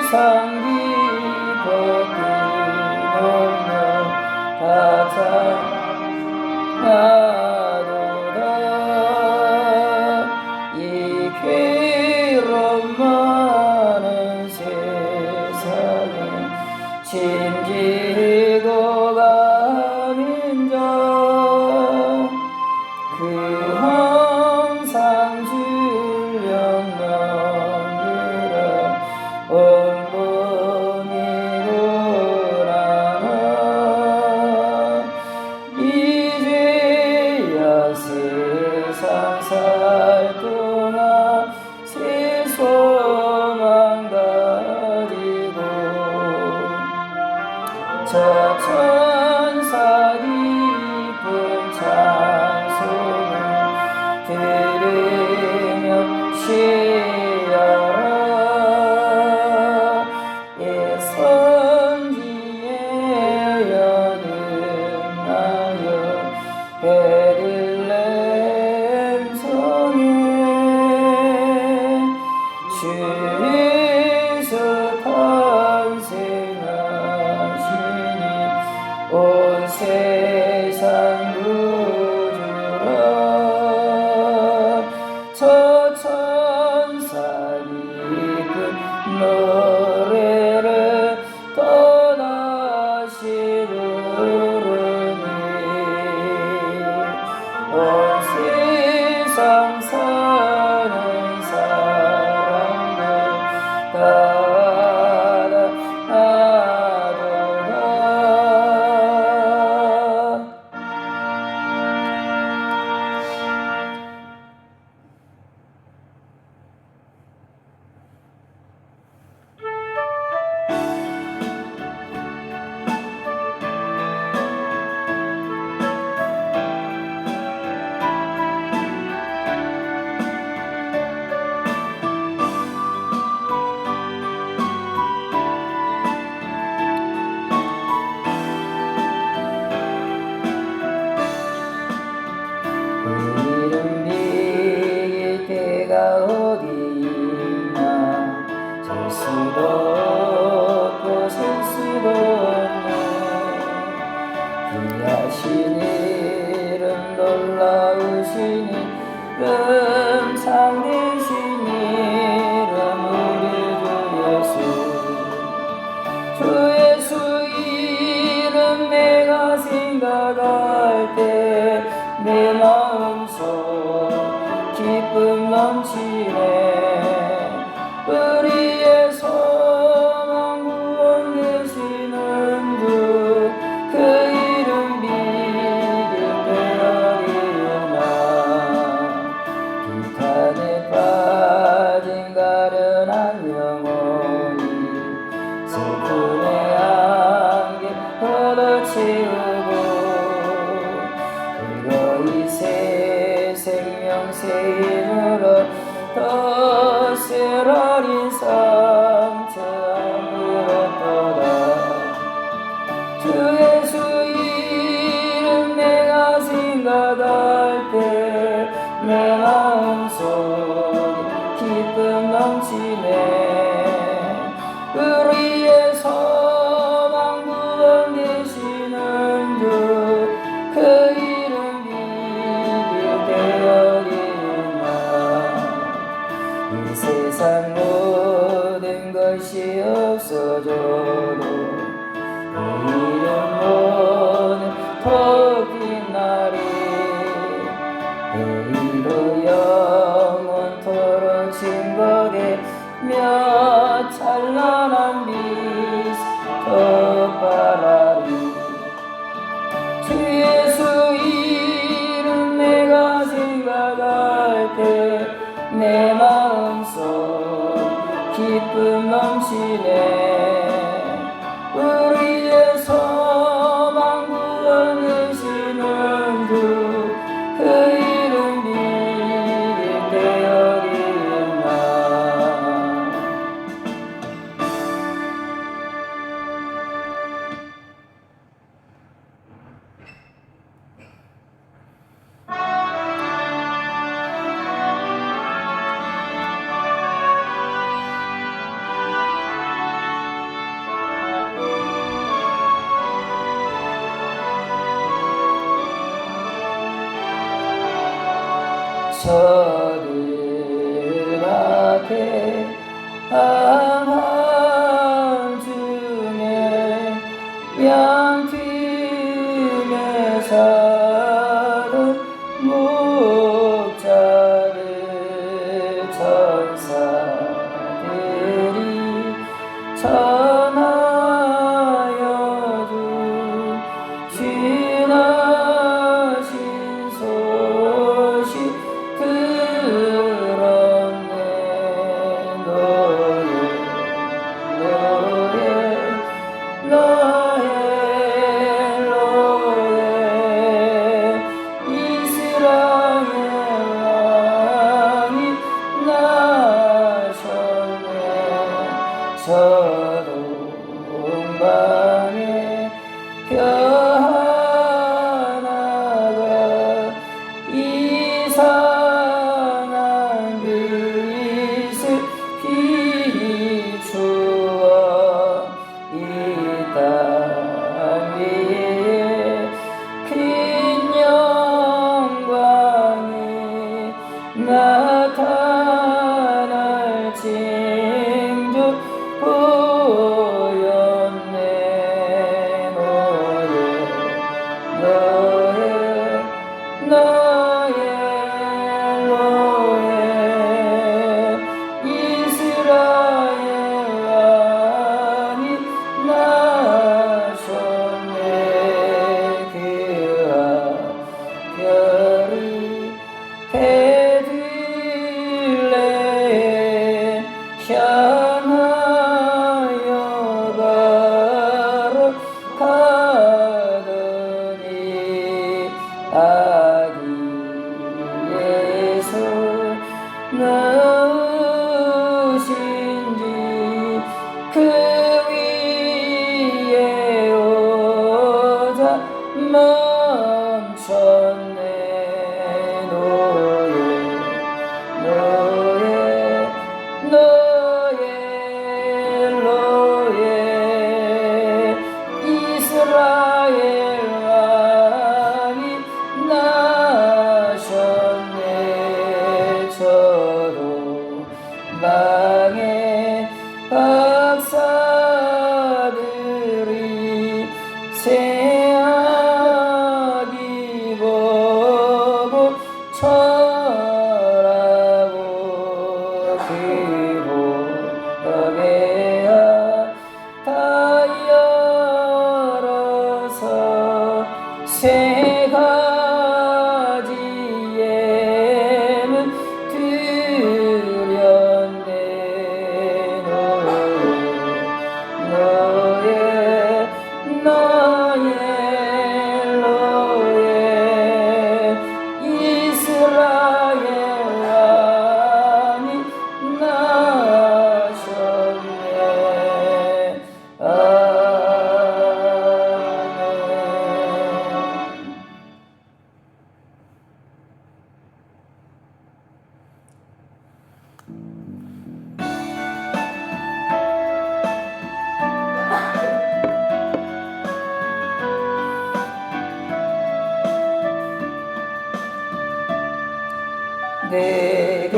세상 깊었기 놀며 가장하도다. 이 괴로움 많은 세상에 짐지고 가는 자, 그 항상 주려 넘으라 온몸이구나. 이제야 세상 살 동안 새 소망 가지고 저 천사 깊은 찬송을 들으며 쉬어라. 예 선지에 여름하여 베들레헴 성에 주 예수 탄생하시니 온 세상 구주라. 저 천사 깊은 노래를 또다시 부르니 온 세상 사는 사람들 따라하도다. 우리는 비길 때가 어디 있나. 설 수도 없고 설 수도 없네. 귀하신 이름 놀라우신 이름 상대신 이름 우리 주 예수 이름 내가 생각할 때 내 마음속 기쁨 넘치네. 우리의 소망 구원 되시는 주, 그 이름 믿을 때 어디였나. 비탄에 빠진 가련한 영혼이 슬픔의 안개 걷어채우고 이 새 생명 새 힘으로 더 쓰라린 상처 물었도다. 주 예수 이름 내가 생각할 때 내 마음속 기쁨 넘치네. 우리의 소망 구원 되시는 주, 그 이 세상 모든 것이 없어져도 그 이름 모는 토긴 날이 내일로 영원토록 증거되며 찬란한 빛 덧바라리. 주 예수 이름 내가 생각할 때 내 마음속 기쁨 넘치네. 우리의 소망 구원 되시는 주, 그 이름 믿을 때 어디 있나. 저들 앞에 항암 중에 양팀에 사는 목자들 천사들이 전하여주 지나신 소식 들었네. 너의 이스라엘 왕이 나셨네. 서동방에 별 하나가 이상한 빛을 비추어 이 땅 위에 큰 영광이 나타날 징조 보였네. 너의 이스라엘 왕이 나셨네. 그 별이 베들레헴 향하여 걸어가더니 아기 예수 넣으신지 그 위에 오자 멈췄네. 이스라엘 왕이 나셨네. 저동방에 박사들이 새아기 보고 절하고 그 보배야 다 열어서 세 가지 예물 드렸네. 너의 이스라엘 왕이 나셨네. 아멘. 내게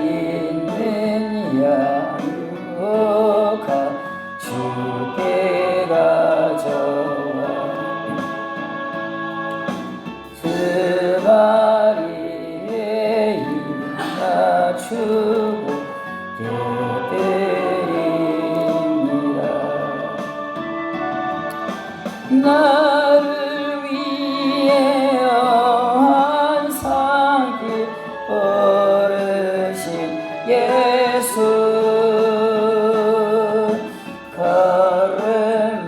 있는 양육가 주께 가져와 두 마리에 입맞추고 깨뜨립니다. 나를 위해 산길 어르신 예수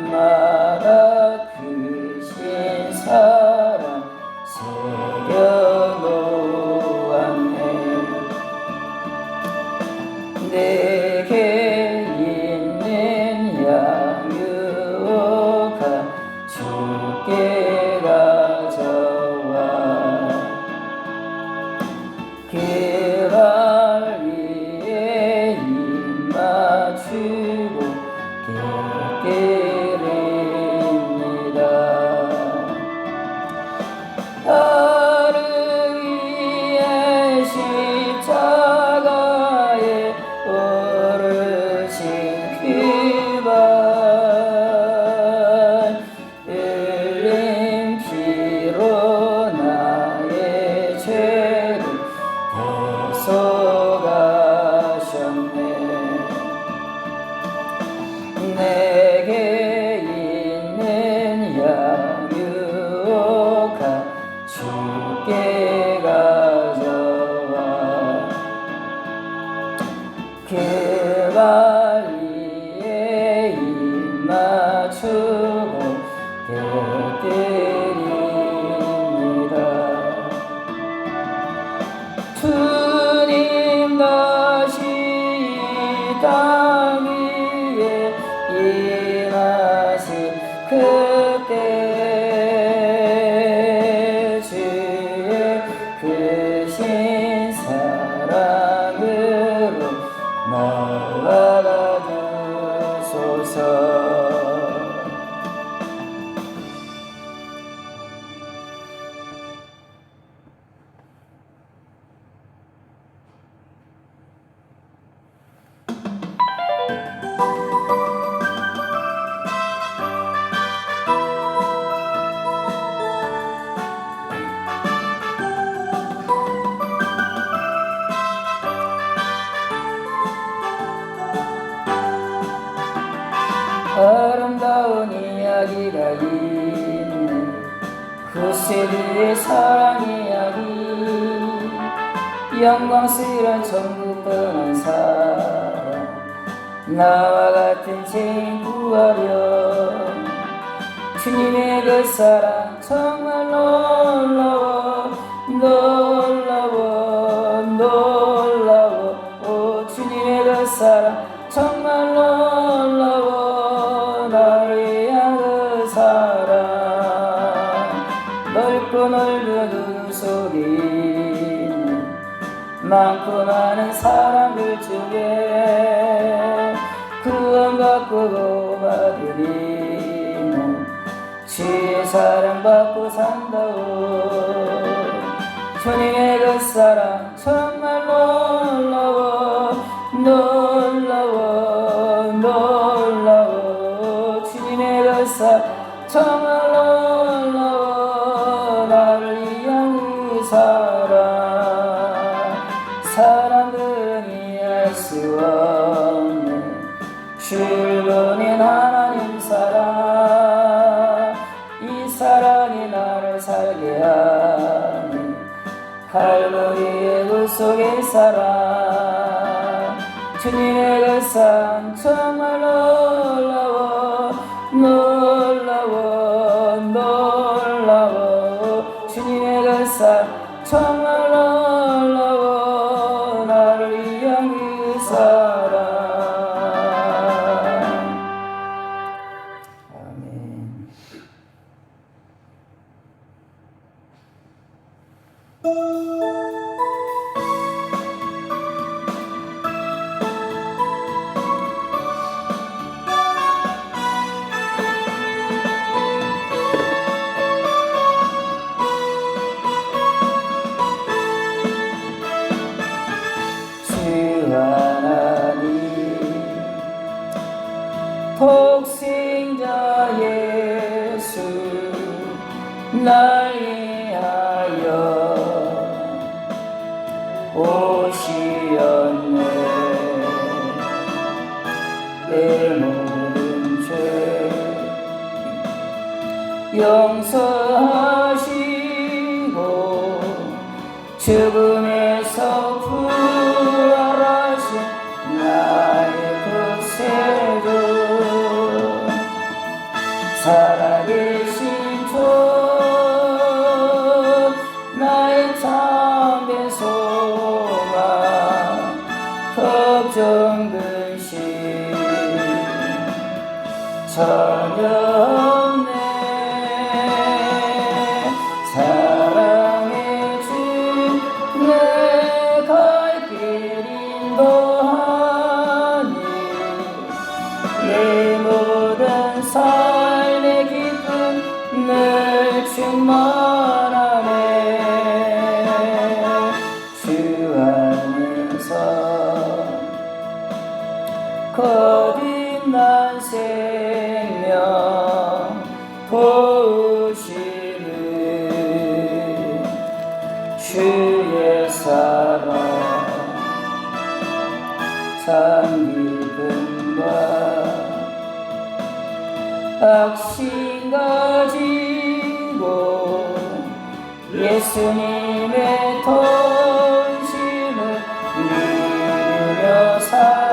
걸음마다 크신 사랑 새겨놓았네. 내게 있는 양육가 주께 가져와 그 발 위에 입맞추고 깨뜨립니다. 나를 위해 개발리에 입 맞추고 대드립니다. 주님 다시 이 땅 위에 임하시 그때 주의 크신 사랑으로 날아가 주소서. 아름다운 이야기가 있네. 구세주의 사랑 이야기. 영광스런 천국 떠난 사람, 나와 같은 죄인 구하렴. 주님의 그 사랑 정말 놀라워 놀라워 놀라워. 오 주님의 그 사랑 정말 놀라워. 나를 위한 그 사랑 넓고 넓은 눈 속에 있는 많고 많은 사람들 중에 구원 받고 고마드리는 주의 사랑받고 산다오. 주님의 그 사랑 정말 놀라워 놀라워 놀라워. 주님의 그 사랑 정말 놀라워. 나를 위한 그 사랑 사람들은 이해할 수 없네. 줄거린 하나님 사랑, 이 사랑이 나를 살게 하네. 칼로리의 그 속의 사랑, 주님의 그 사랑 정말 놀라워 놀라워 놀라워. 주님의 그 사랑 정말 놀라워. 나를 위한 그 사랑. 아멘. 독생자 예수 날 위하여 오시었네. 내 모든 죄 용서하시고 죽음에서 부활하신 나의 구세주 살아계신 주 나의 참된 소망 걱정 근심 전혀 없네. 사랑의 주 내 갈 길 인도하니 내 모든 삶의 기쁨 늘 충만하네. 주 안에서 거듭난 생명 도우시는 주의 사랑 참기쁨과 악심 가지고 예수님의 통심을 누리며 살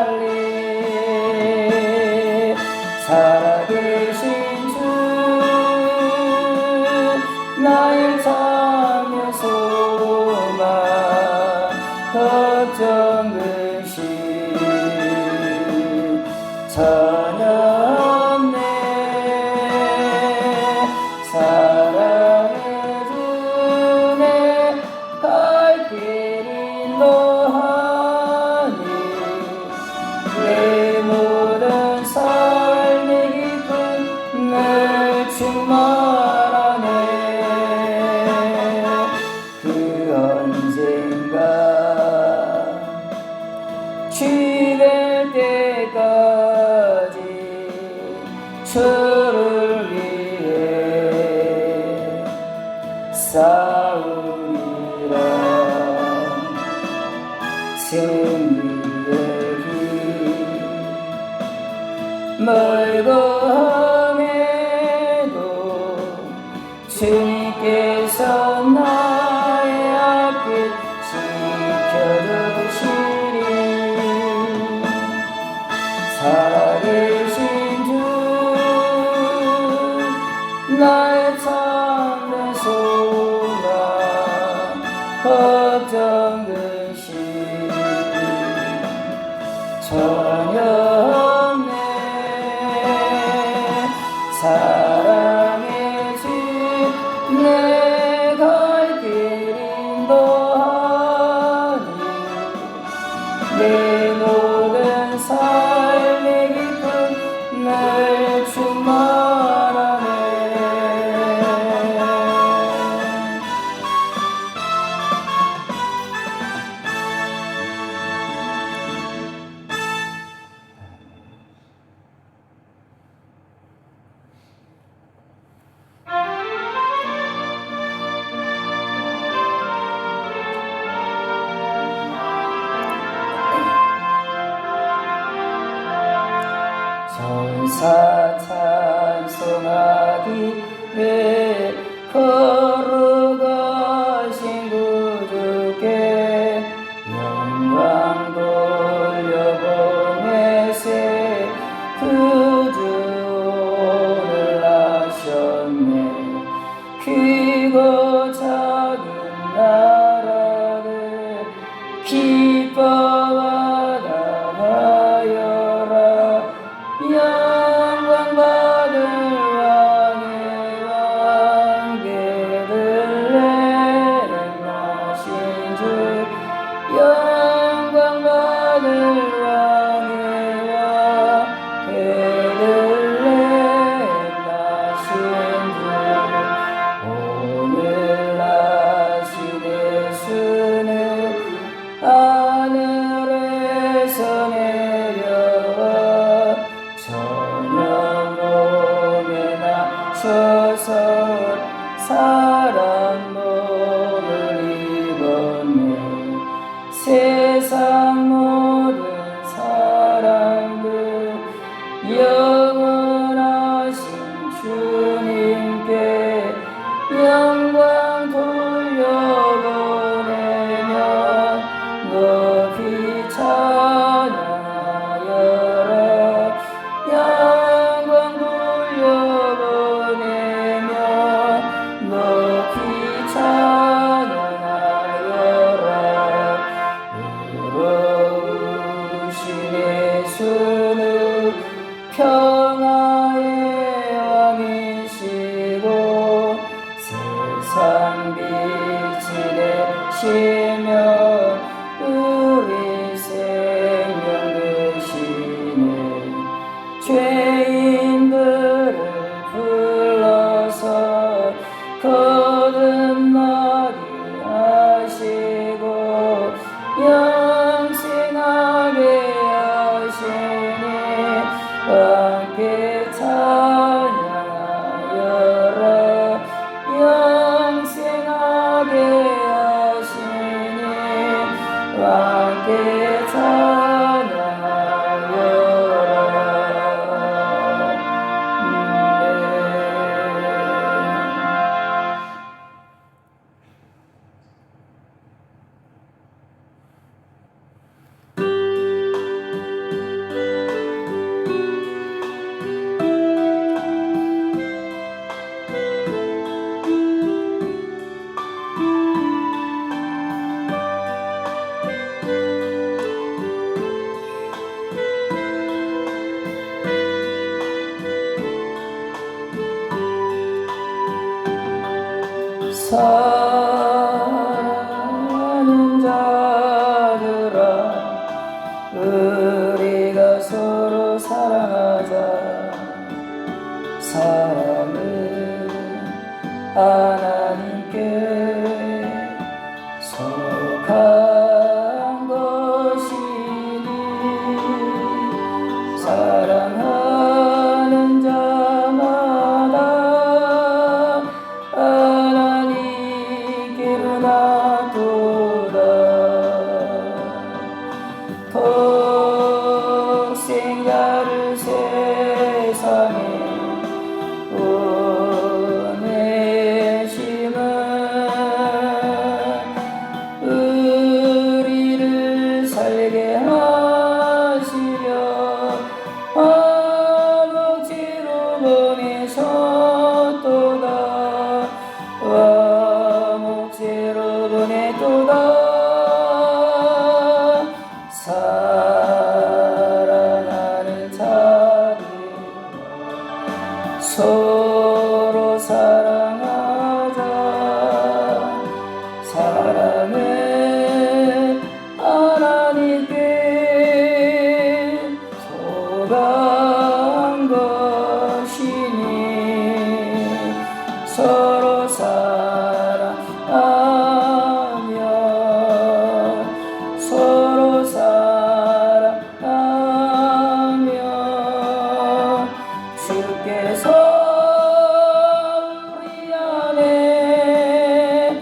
주될 때까지 주를 위해 싸우리라. 승리의 길 멀고 험해도 주님께서 나의 앞길 지켜주시리. 살아계신 주 나의 참된 소망 걱정되시 전혀 없네. 사랑의 주 내 갈 길 인도하니 내 모든 삶의 기쁨 날 충만하네. 전사 찬송하기를 걸어가신 구주께 영광 돌려보내세. 구주 오늘 하셨네. 크고 작은 나라를 기뻐하다 하여라. 영광 받을 왕의 왕계를 내려하신 주. 영광 받을 왕의 왕계를 내려하신 주. 오늘 하신 예수는 하늘에서 내려와 저녁 몸에 나셔서 사람 몸을 입었네. 세상 모든 사람들 영원하신 주님께 영광 돌려보내며 높이 찬양하여라. 영광 돌려보내며 높이 찬양하여라. 의로우신 예수는 평화의 왕이시고 세상 빛이 되시며 우리 생명 되시네. 죄인들을 불러서 거듭나게 하시고 영생하게 하시니 함께 찬양하여라. 영생하게 하시니 함께 사랑하는 자들아 우리가 서로 사랑하자. 사랑은 하나님께 속한 것이니 독생자를 세상에 보내심은 우리를 살게 하시려 화목제로 보내셨도다. 화목제로 보내도다. 사랑하는 자들 서로 사랑하자. 사랑은 하나님께 속한 것이니 서로 사랑하며 서로 사랑하며 주께서 우리 안에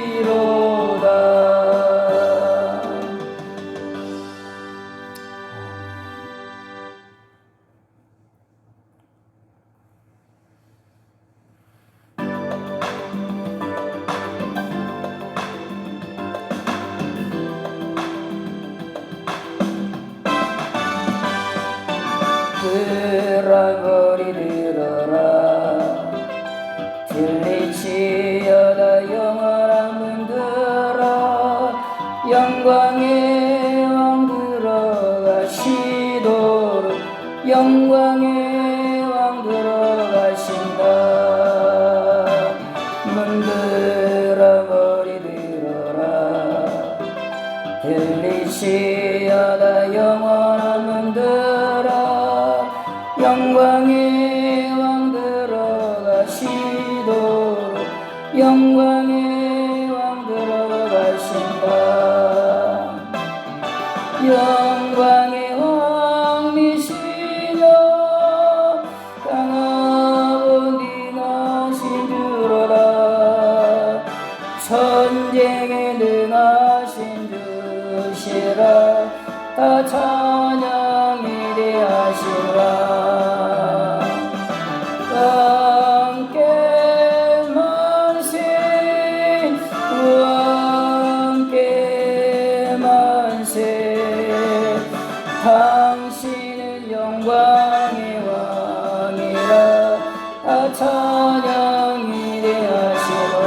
거하시리로다. 들어버리 들어라. 들리치어다 영원한 문들아. 영광의 왕 들어가시도록 영광의 왕 들어가신다. 문들아 머리 들어라. 들리시어다 영원한 문들아. 영광의 왕 들어가시도록 영광의 왕 들어가신다. 영광의 왕이시여 강하고 능하신 주로라. 전쟁에 능하신 주시라. 다 찬양이 되하시라. 함께 만세 함께 만세. 당신은 영광의 왕이라. 다 찬양이 되하시라.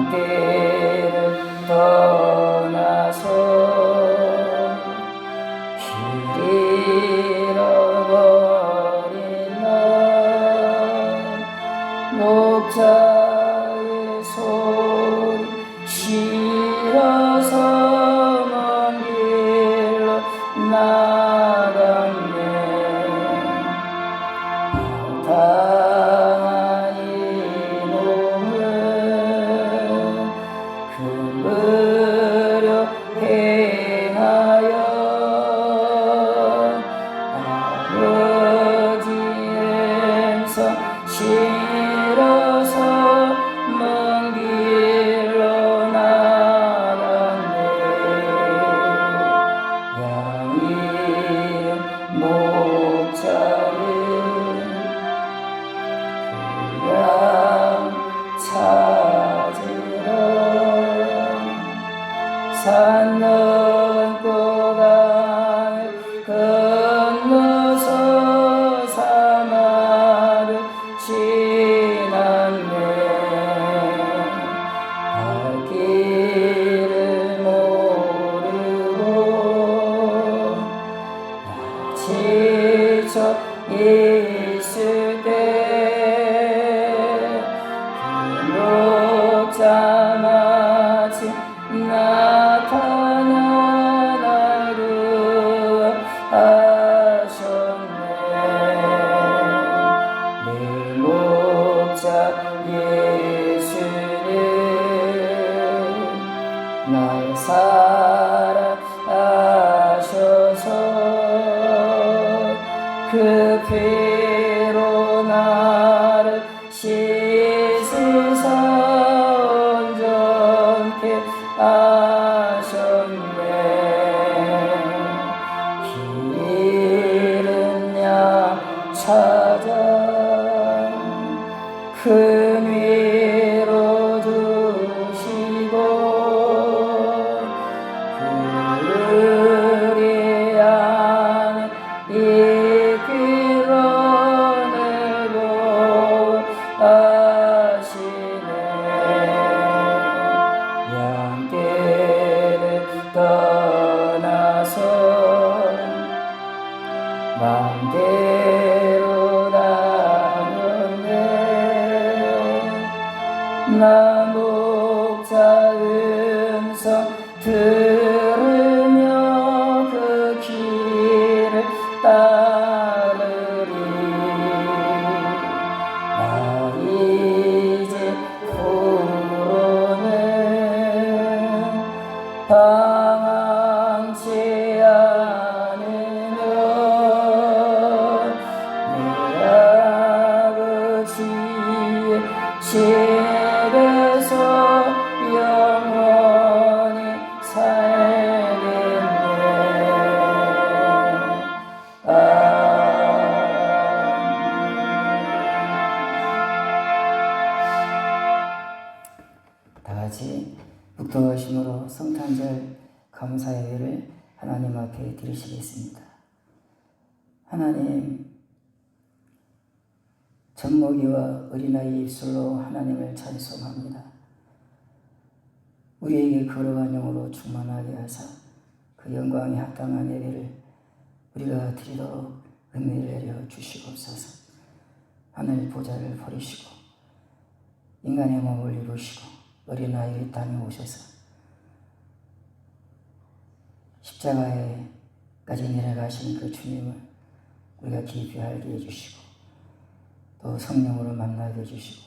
양떼를 떠나서 길 잃어버린 날 목자의 소리 싫어서 먼 길로 나갔네. 당한 이놈을 금으려 행하여 아버지의 음성 싫어서 먼 길로 나갔네. 양이 목자를 양 찾으러 산 넘고 강을 건너서 사막을 목자 예수는 날 사랑하셔서 그 피로 나를 씻으사 온전케 하셨네. 길은 찾아 큰 위로 두시고 우리 안에 이끌어내고 하시네. 양떼를 떠나서 맘대로 다녔네. 나 목자 음성 들으며 그 길을 따르리. 나 이제 후로는 방황치 않으며 내 아버지의 집에서 영원히 살겠네. 다같이 묵도하심으로 성탄절 감사 예배를 하나님 앞에 드리시겠습니다. 하나님, 젖먹이와 어린아이 입술로 하나님을 찬송합니다. 우리에게 거룩한 영으로 충만하게 하사 그 영광에 합당한 예배를 우리가 드리도록 은혜를 내려 주시옵소서. 하늘 보좌를 버리시고 인간의 몸을 입으시고 어린아이의 땅에 오셔서 십자가에까지 내려가신 그 주님을 우리가 깊이 알게 해주시고 또 성령으로 만나게 해주시고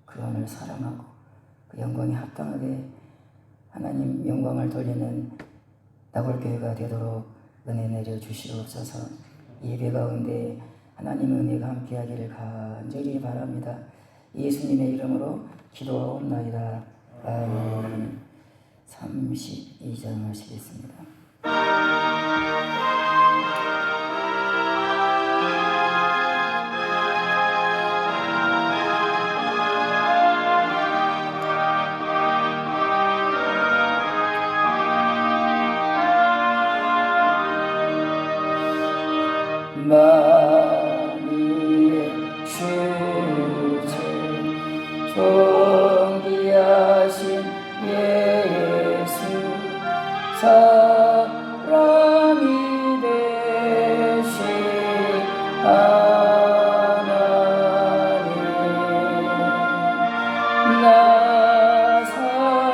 그 안을 사랑하고 그 영광에 합당하게 하나님 영광을 돌리는 나골교회가 되도록 은혜 내려 주시옵소서. 예배 가운데 하나님의 은혜가 함께하기를 간절히 바랍니다. 예수님의 이름으로 기도하옵나이다. 아멘. 32장 하시겠습니다. 만유의 주제 존귀하신 예수 사람이 되신 하나님 나 사모하여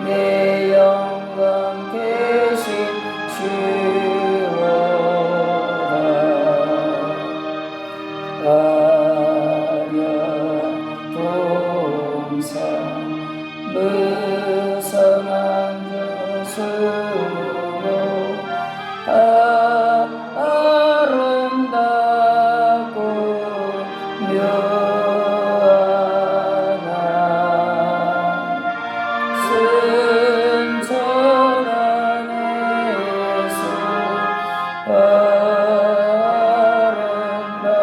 내 영광 대신 주오라. 아련 동산 무성한 저수로 아름답고 묘하나 순전한 예수 아름다운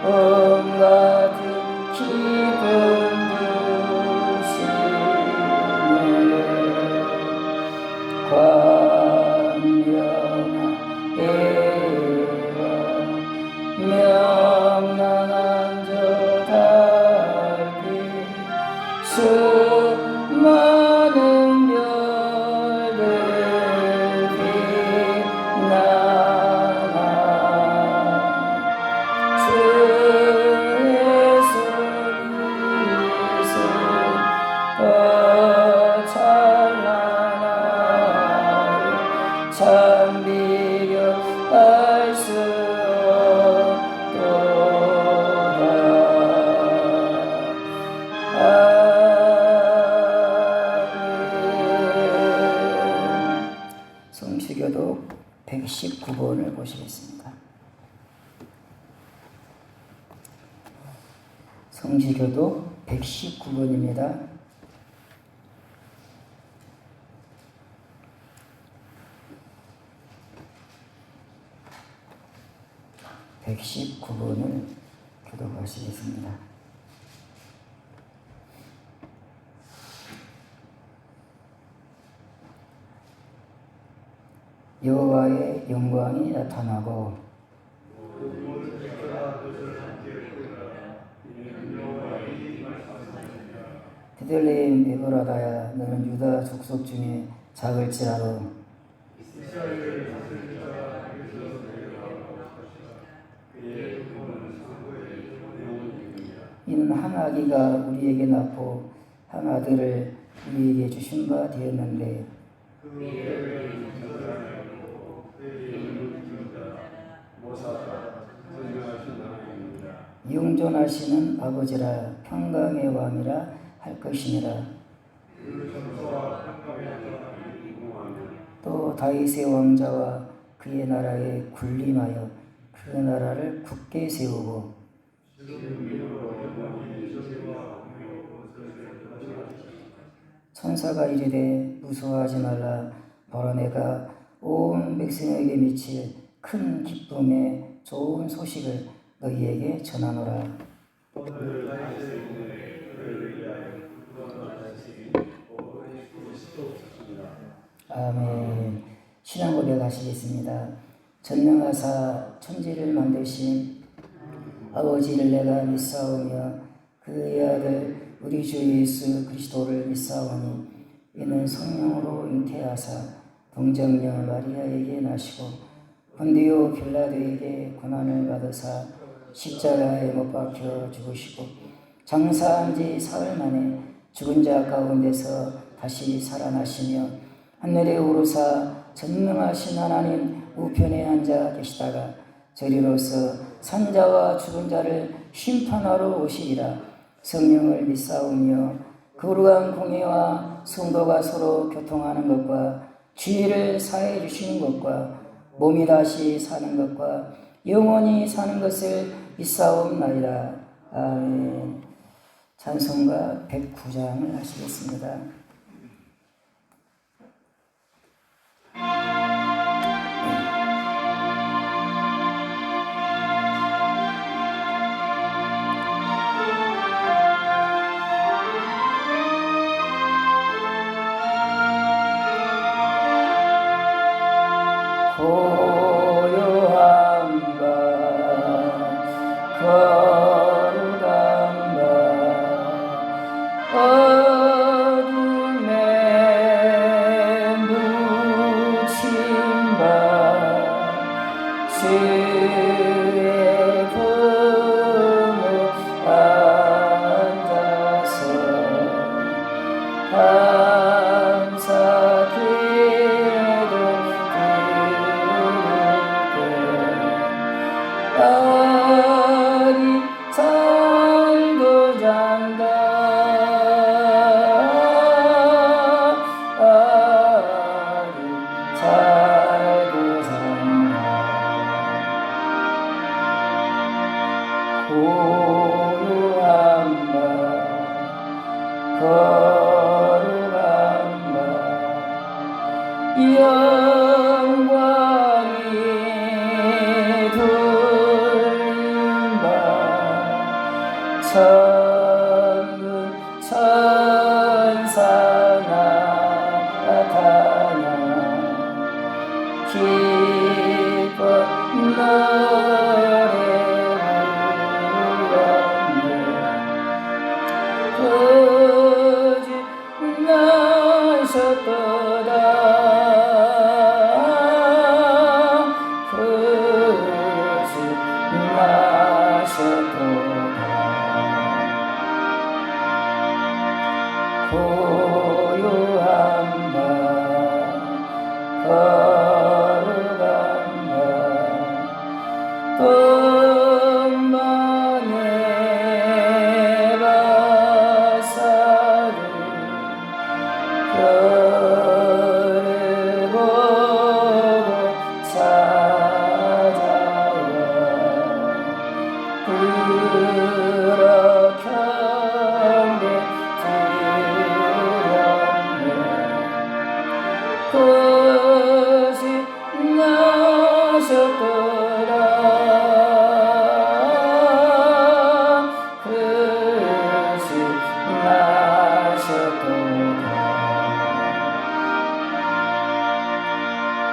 온갖 기쁨 주시네. 광명한 애와 명랑한 저 달빛 수많은 별들 빛나나 주의 소리서 찬란하니 참 비교할 수 없도다. 아멘. 성시교독 119번을 보시겠습니다. 성시교독 119번입니다. 119번을 교독하시겠습니다. 여호와의 영광이 나타나고 베들레헴 에브라다야, 너는 유다 족속 중에 작을지라도 이는 한 아기가 우리에게 낳고 한 아들을 우리에게 주신 바 되었는데 영존하시는 아버지라 평강의 왕이라 할 것이니라. 또 다윗의 왕자와 그의 나라에 군림하여 그 나라를 굳게 세우고 천사가 이르되 무서워하지 말라. 바로 내가 온 백성에게 미칠 큰 기쁨의 좋은 소식을 너희에게 전하노라. 아멘. 신앙 고백하시겠습니다. 전능하사 천지를 만드신 아버지를 내가 믿사오며 그의 아들 우리 주 예수 그리스도를 믿사오니 이는 성령으로 잉태하사 동정녀 마리아에게 나시고 본디오 빌라도에게 고난을 받으사 십자가에 못 박혀 죽으시고 장사한 지 사흘 만에 죽은 자 가운데서 다시 살아나시며 하늘에 오르사 전능하신 하나님 우편에 앉아 계시다가 저리로서 산자와 죽은 자를 심판하러 오시리라. 성령을 믿사오며 거룩한 공예와 성도가 서로 교통하는 것과 죄를 사해 주시는 것과 몸이 다시 사는 것과 영원히 사는 것을 믿사옵나이다. 아멘. 찬송가 109장을 하시겠습니다. 고요한 밤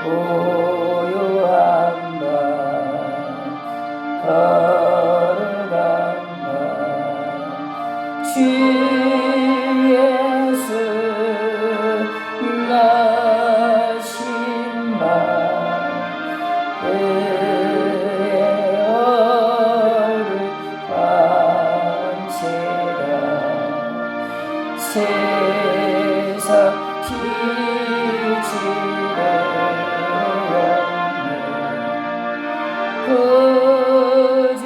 고요한 밤 걸어간다. 주 예수 나신 밤 그의 얼굴 반체가 세상 빛이 되었네. 거짓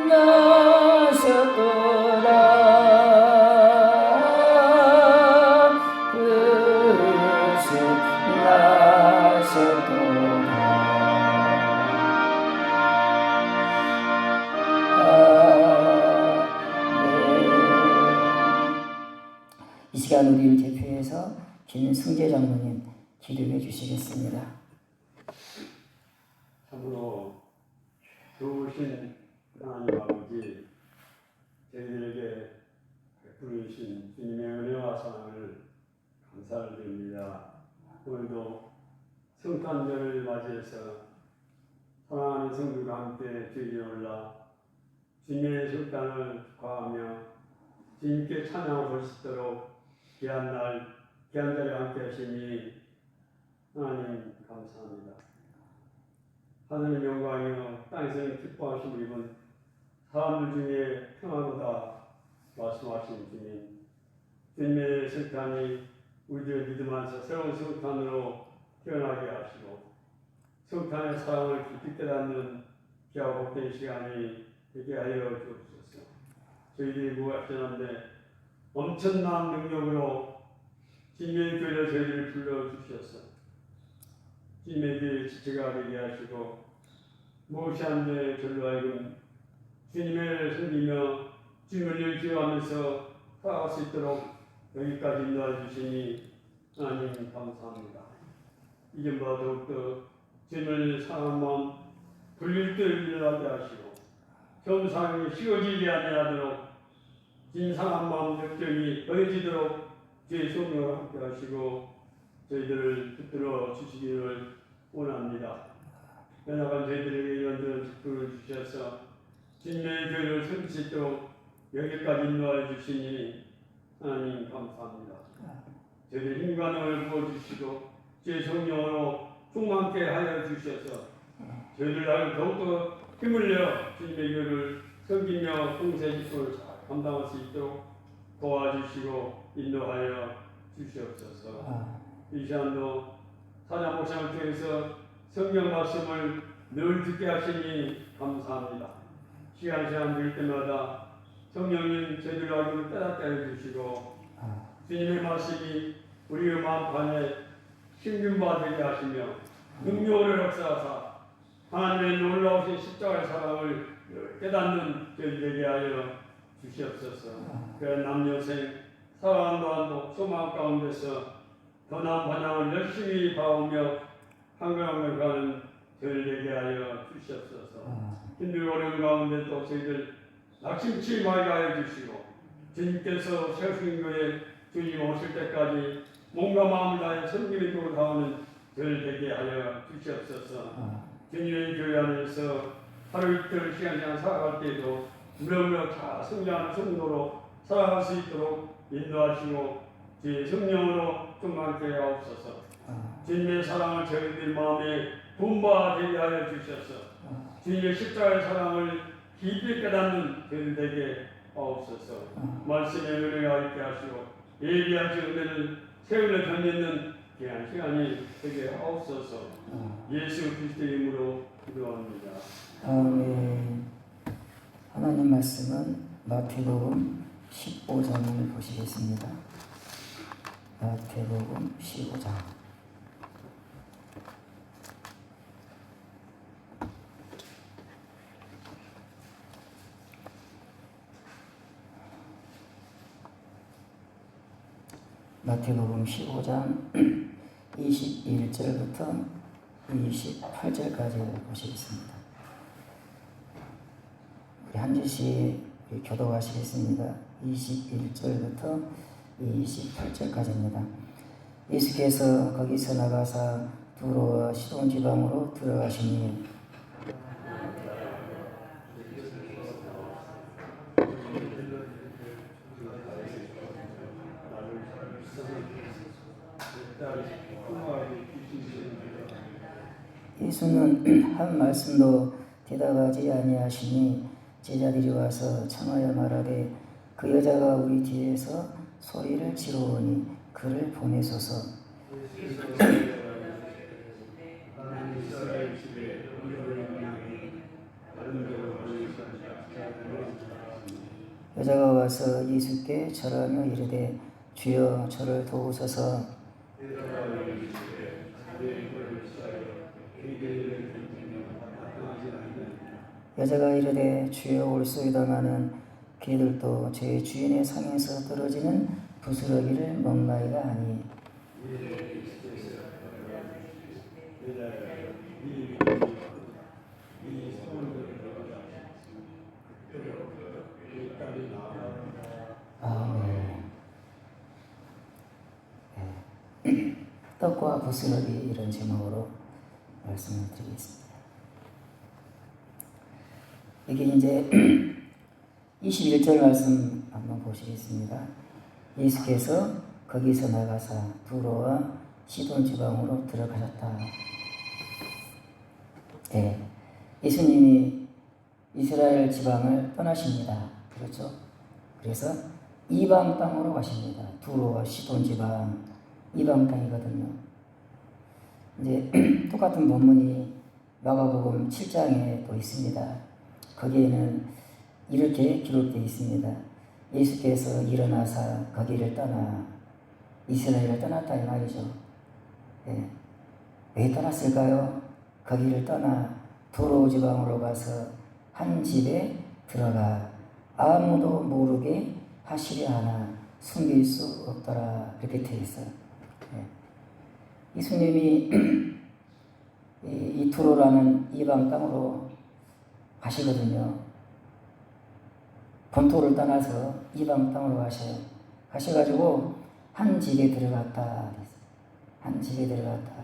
나셨도다. 거짓 나셨도다. 이 시간 우리를 대표해서 김승재 장로님 기도해 주시겠습니다. 참으로 좋으신 하나님 아버지, 저희들에게 베풀으신 주님의 은혜와 사랑을 감사를 드립니다. 오늘도 성탄절을 맞이해서 사랑하는 성도가 함께 주일에 올라 주님의 성탄을 축하하며 주님께 찬양을 볼 수 있도록 귀한 날, 귀한 자리에 함께 하시니 하나님 감사합니다. 하늘의 영광이여 땅에서는 기뻐하시고 입은 사람들 중에 평안하다 말씀하신 주님, 주님의 성탄이 우리들의 믿음 안에서 새로운 성탄으로 태어나게 하시고 성탄의 사랑을 깊이 깨닫는 귀하고 복된 시간이 되게 하여 주옵소서. 저희들이 무엇이었는데 엄청난 능력으로 주님의 교회로 저희들을 불러주셔서 주님의 교회의 지체가 되게 하시고 무엇이 안돼 저로 하여금 주님을 섬기며 주님을 의지하면서 살아갈 수 있도록 여기까지 인도해 주시니 하나님 감사합니다. 이전보다 더욱더 주님을 사랑하는 마음 불릴 듯 일어나게 하시고 겸상이 쉬워지지 아니하도록 진상한 마음 역정이 더해지도록 주의 성령을 함께 하시고 저희들을 붙들어 주시기를 원합니다. 연약한 저희들에게 이런저런 직분을 주셔서 주님의 교회를 섬길 수 있도록 여기까지 인도하여 주시니 하나님 감사합니다. 저희들 힘과 능을 부어주시고 주의 성령으로 충만케 하여 주셔서 저희들 나를 더욱더 힘을 내어 주님의 교회를 섬기며 공세 직분을 감당할 수 있도록 도와주시고 인도하여 주시옵소서. 이 시간도 사장 목사를 통해서 성경 말씀을 늘 듣게 하시니 감사합니다. 시간 들 때마다 성령님 저희들을 하여금 깨닫게 해주시고 주님의 말씀이 우리의 마음판에 심균바 되게 하시며 능력을 역사하사 하나님의 놀라우신 십자가의 사랑을 깨닫는 저희 되게 하여 주시옵소서. 그 남여생 사랑하는 동안도 소망 가운데서 더 나은 반향을 열심히 봐오며 한가운데 가는 저희 되게 하여 주시옵소서. 힘들고 어려운 가운데도 저희들 낙심치 말게 하여 주시고 주님께서 세우신 교회 주님 오실 때까지 몸과 마음을 다해 섬김의 도로 다하는 저희 되게 하여 주시옵소서. 주님의 교회 안에서 하루 이틀 시간 살아갈 때에도 무럭무럭 잘 성장하는 성도로 살아갈 수 있도록 인도하시고 주의 성령으로 충만케 하옵소서. 주님의 사랑을 저희들 마음에 분바되게 하여 주셔서 주님의 십자가의 사랑을 깊이 깨닫는 저희들에게 하옵소서. 말씀의 은혜가 있게 하시고 예비하신 은혜는 세월에 견디는 귀한 시간이 되게 하옵소서. 예수 그리스도의 이름으로 기도합니다. 아멘. 하나님 말씀은 마태복음 15장을 보시겠습니다. 마태복음 15장. 마태복음 15장 21절부터 28절까지 보시겠습니다. 우리 한 절씩 교독하시겠습니다. 21절부터 28절까지입니다. 예수께서 거기서 나가사 두로와 시돈 지방으로 들어가시니 예수는 한 말씀도 대답하지 아니하시니 제자들이 와서 청하여 말하되 그 여자가 우리 뒤에서 소리를 지르오니 그를 보내소서. 여자가 와서 예수께 절하며 이르되 주여 저를 도우소서. 여자가 이르되 주여 올소이다마는 그들도 제 주인의 상에서 떨어지는 부스러기를 먹나이다 하니 아멘. 네. 떡과 부스러기 이런 제목으로 말씀을 드리겠습니다. 이게 이제 21절 말씀 한번 보시겠습니다. 예수께서 거기서 나가사 두로와 시돈 지방으로 들어가셨다. 네. 예수님이 이스라엘 지방을 떠나십니다. 그렇죠? 그래서 이방 땅으로 가십니다. 두로와 시돈 지방, 이방 땅이거든요. 이제 똑같은 본문이 마가복음 7장에 또 있습니다. 거기에는 이렇게 기록되어 있습니다. 예수께서 일어나사 거기를 떠나 이스라엘을 떠났다 이 말이죠. 네. 왜 떠났을까요? 거기를 떠나 두로 지방으로 가서 한 집에 들어가 아무도 모르게 하시려 하나 숨길 수 없더라 이렇게 되어 있어요. 네. 예수님이 이 두로라는 이방 땅으로 가시거든요. 본토를 떠나서 이방 땅으로 가셔요. 가셔가지고 한 집에 들어갔다. 한 집에 들어갔다.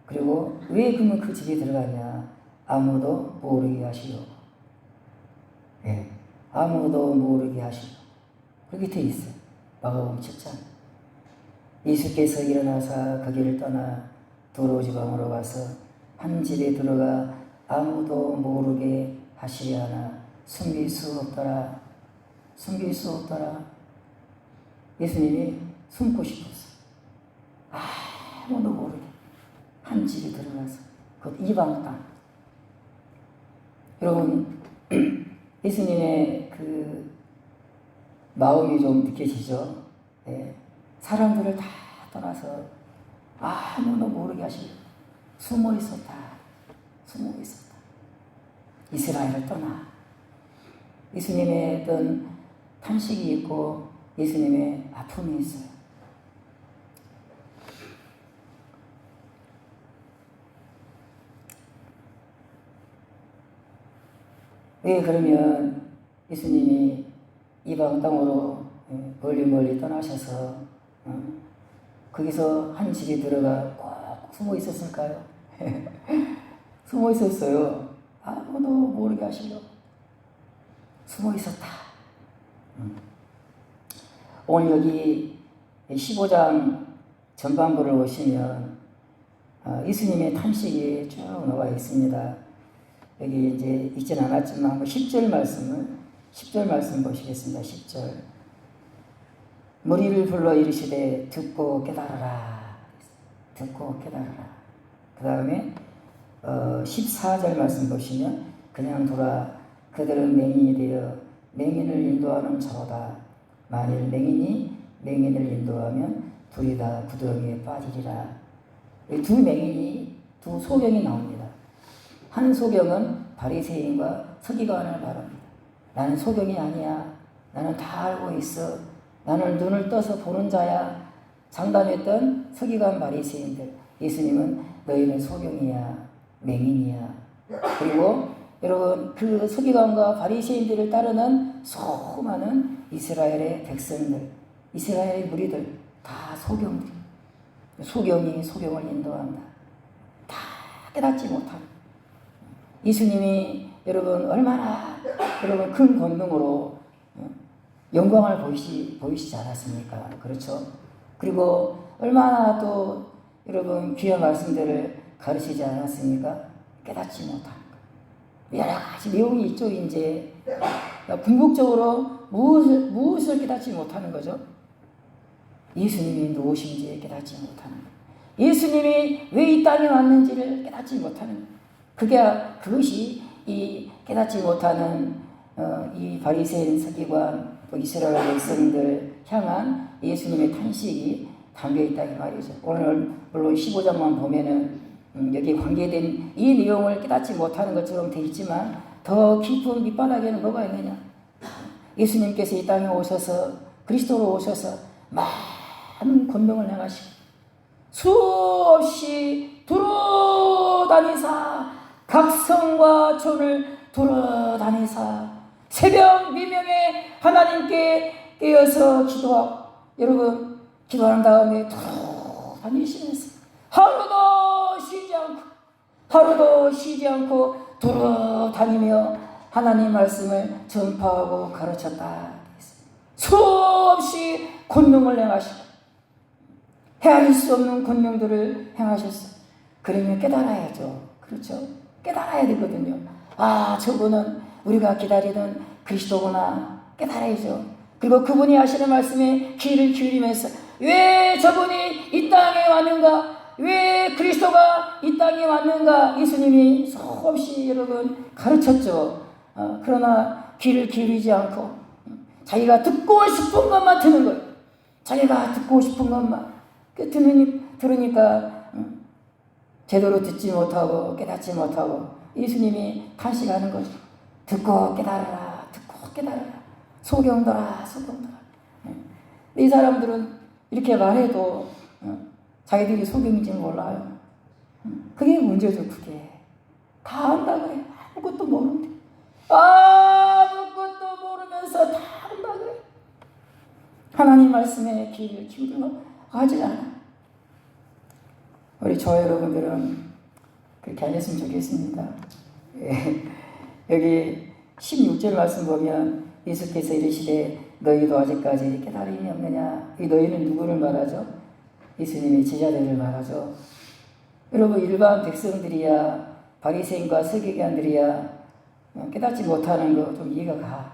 그리고 왜 그러면 그 집에 들어가냐? 아무도 모르게 하시려고. 네. 아무도 모르게 하시려고. 그렇게 돼 있어요. 마가복음 7장. 예수께서 일어나사 거기를 떠나 두로 지방으로 가서 한 집에 들어가 아무도 모르게 하시려 하나 숨길 수 없더라. 숨길 수 없더라. 예수님이 숨고 싶었어. 아무도 모르게 한 집에 들어가서 그 이방 땅. 여러분 예수님의 그 마음이 좀 느껴지죠? 네. 사람들을 다 떠나서 아무도 모르게 하시려고 숨어 있었다. 숨어 있었다. 이스라엘을 떠나. 예수님의 어떤 탄식이 있고 예수님의 아픔이 있어요. 왜 그러면 예수님이 이방 땅으로 멀리 떠나셔서 거기서 한 집에 들어가 꼭 숨어 있었을까요? 숨어 있었어요. 아무도 모르게 하시려고 숨어 있었다. 오늘 여기 15장 전반부를 보시면 예수님의 탄식이 쭉 나와 있습니다. 여기 이제 읽진 않았지만 한번 10절 말씀 보시겠습니다. 10절. 무리를 불러 이르시되 듣고 깨달으라. 듣고 깨달으라. 그 다음에 14절 말씀 보시면 그냥 두라. 그들은 맹인이 되어 맹인을 인도하는 자로다. 만일 맹인이 맹인을 인도하면 둘이 다 구덩이에 빠지리라. 두 맹인이 두 소경이 나옵니다. 한 소경은 바리새인과 서기관을 말합니다. 나는 소경이 아니야. 나는 다 알고 있어. 나는 눈을 떠서 보는 자야. 장담했던 서기관 바리새인들. 예수님은 너희는 소경이야. 맹인이야. 그리고 여러분 그 서기관과 바리새인들을 따르는 수많은 이스라엘의 백성들, 이스라엘의 무리들 다 소경들. 소경을 인도한다. 다 깨닫지 못한 예수님이 여러분 얼마나 여러분 큰 권능으로 영광을 보이시지 않았습니까? 그렇죠? 그리고 얼마나 또 여러분 귀한 말씀들을 가르치지 않았습니까? 깨닫지 못한 것. 여러 가지 내용이 있죠. 이제 궁극적으로 무엇을 깨닫지 못하는 거죠? 예수님이 누구신지 깨닫지 못하는 것. 예수님이 왜 이 땅에 왔는지를 깨닫지 못하는 것. 그것이 이 깨닫지 못하는 이 바리새인 서기관 또 이스라엘 백성들 향한 예수님의 탄식이 담겨 있다 이 말이죠. 오늘 물론 15장만 보면은 여기 관계된 이 내용을 깨닫지 못하는 것처럼 되어 있지만 더 깊은 밑바닥에는 뭐가 있느냐? 예수님께서 이 땅에 오셔서 그리스도로 오셔서 많은 권능을 행하시고 수없이 두루다니사 각 성과 촌을 돌아다니사 새벽 미명에 하나님께 깨어서 기도하고 여러분 기도한 다음에 돌아다니시면서 하루도 쉬지 않고 돌아다니며 하나님 말씀을 전파하고 가르쳤다. 수없이 권능을 행하시고 헤아릴 수 없는 권능들을 행하셨어요. 그러면 깨달아야죠. 그렇죠? 깨달아야 되거든요. 저분은 우리가 기다리던 그리스도구나 깨달아야죠. 그리고 그분이 하시는 말씀에 귀를 기울이면서 왜 저분이 이 땅에 왔는가? 왜 그리스도가 이 땅에 왔는가? 예수님이 수없이 여러분 가르쳤죠. 그러나 귀를 기울이지 않고 자기가 듣고 싶은 것만 듣는 거예요. 자기가 듣고 싶은 것만 들으니까 제대로 듣지 못하고 깨닫지 못하고 예수님이 탄식하는 거죠. 듣고 깨달아라. 소경들아. 이 사람들은 이렇게 말해도 자기들이 소경인지 몰라요. 그게 문제죠. 그게 다 안다 그래. 아무것도 모르는데 아무것도 모르면서 다 안다 그래. 하나님 말씀에 귀를 기울여 하지 않아. 우리 저와 여러분들은 그렇게 안 했으면 좋겠습니다. 여기 16절 말씀 보면 예수께서 이르시되 너희도 아직까지 깨달음이 없느냐. 이 너희는 누구를 말하죠? 예수님의 제자들을 말하죠. 여러분 일반 백성들이야 바리새인과 서기관들이야 깨닫지 못하는 거 좀 이해가 가.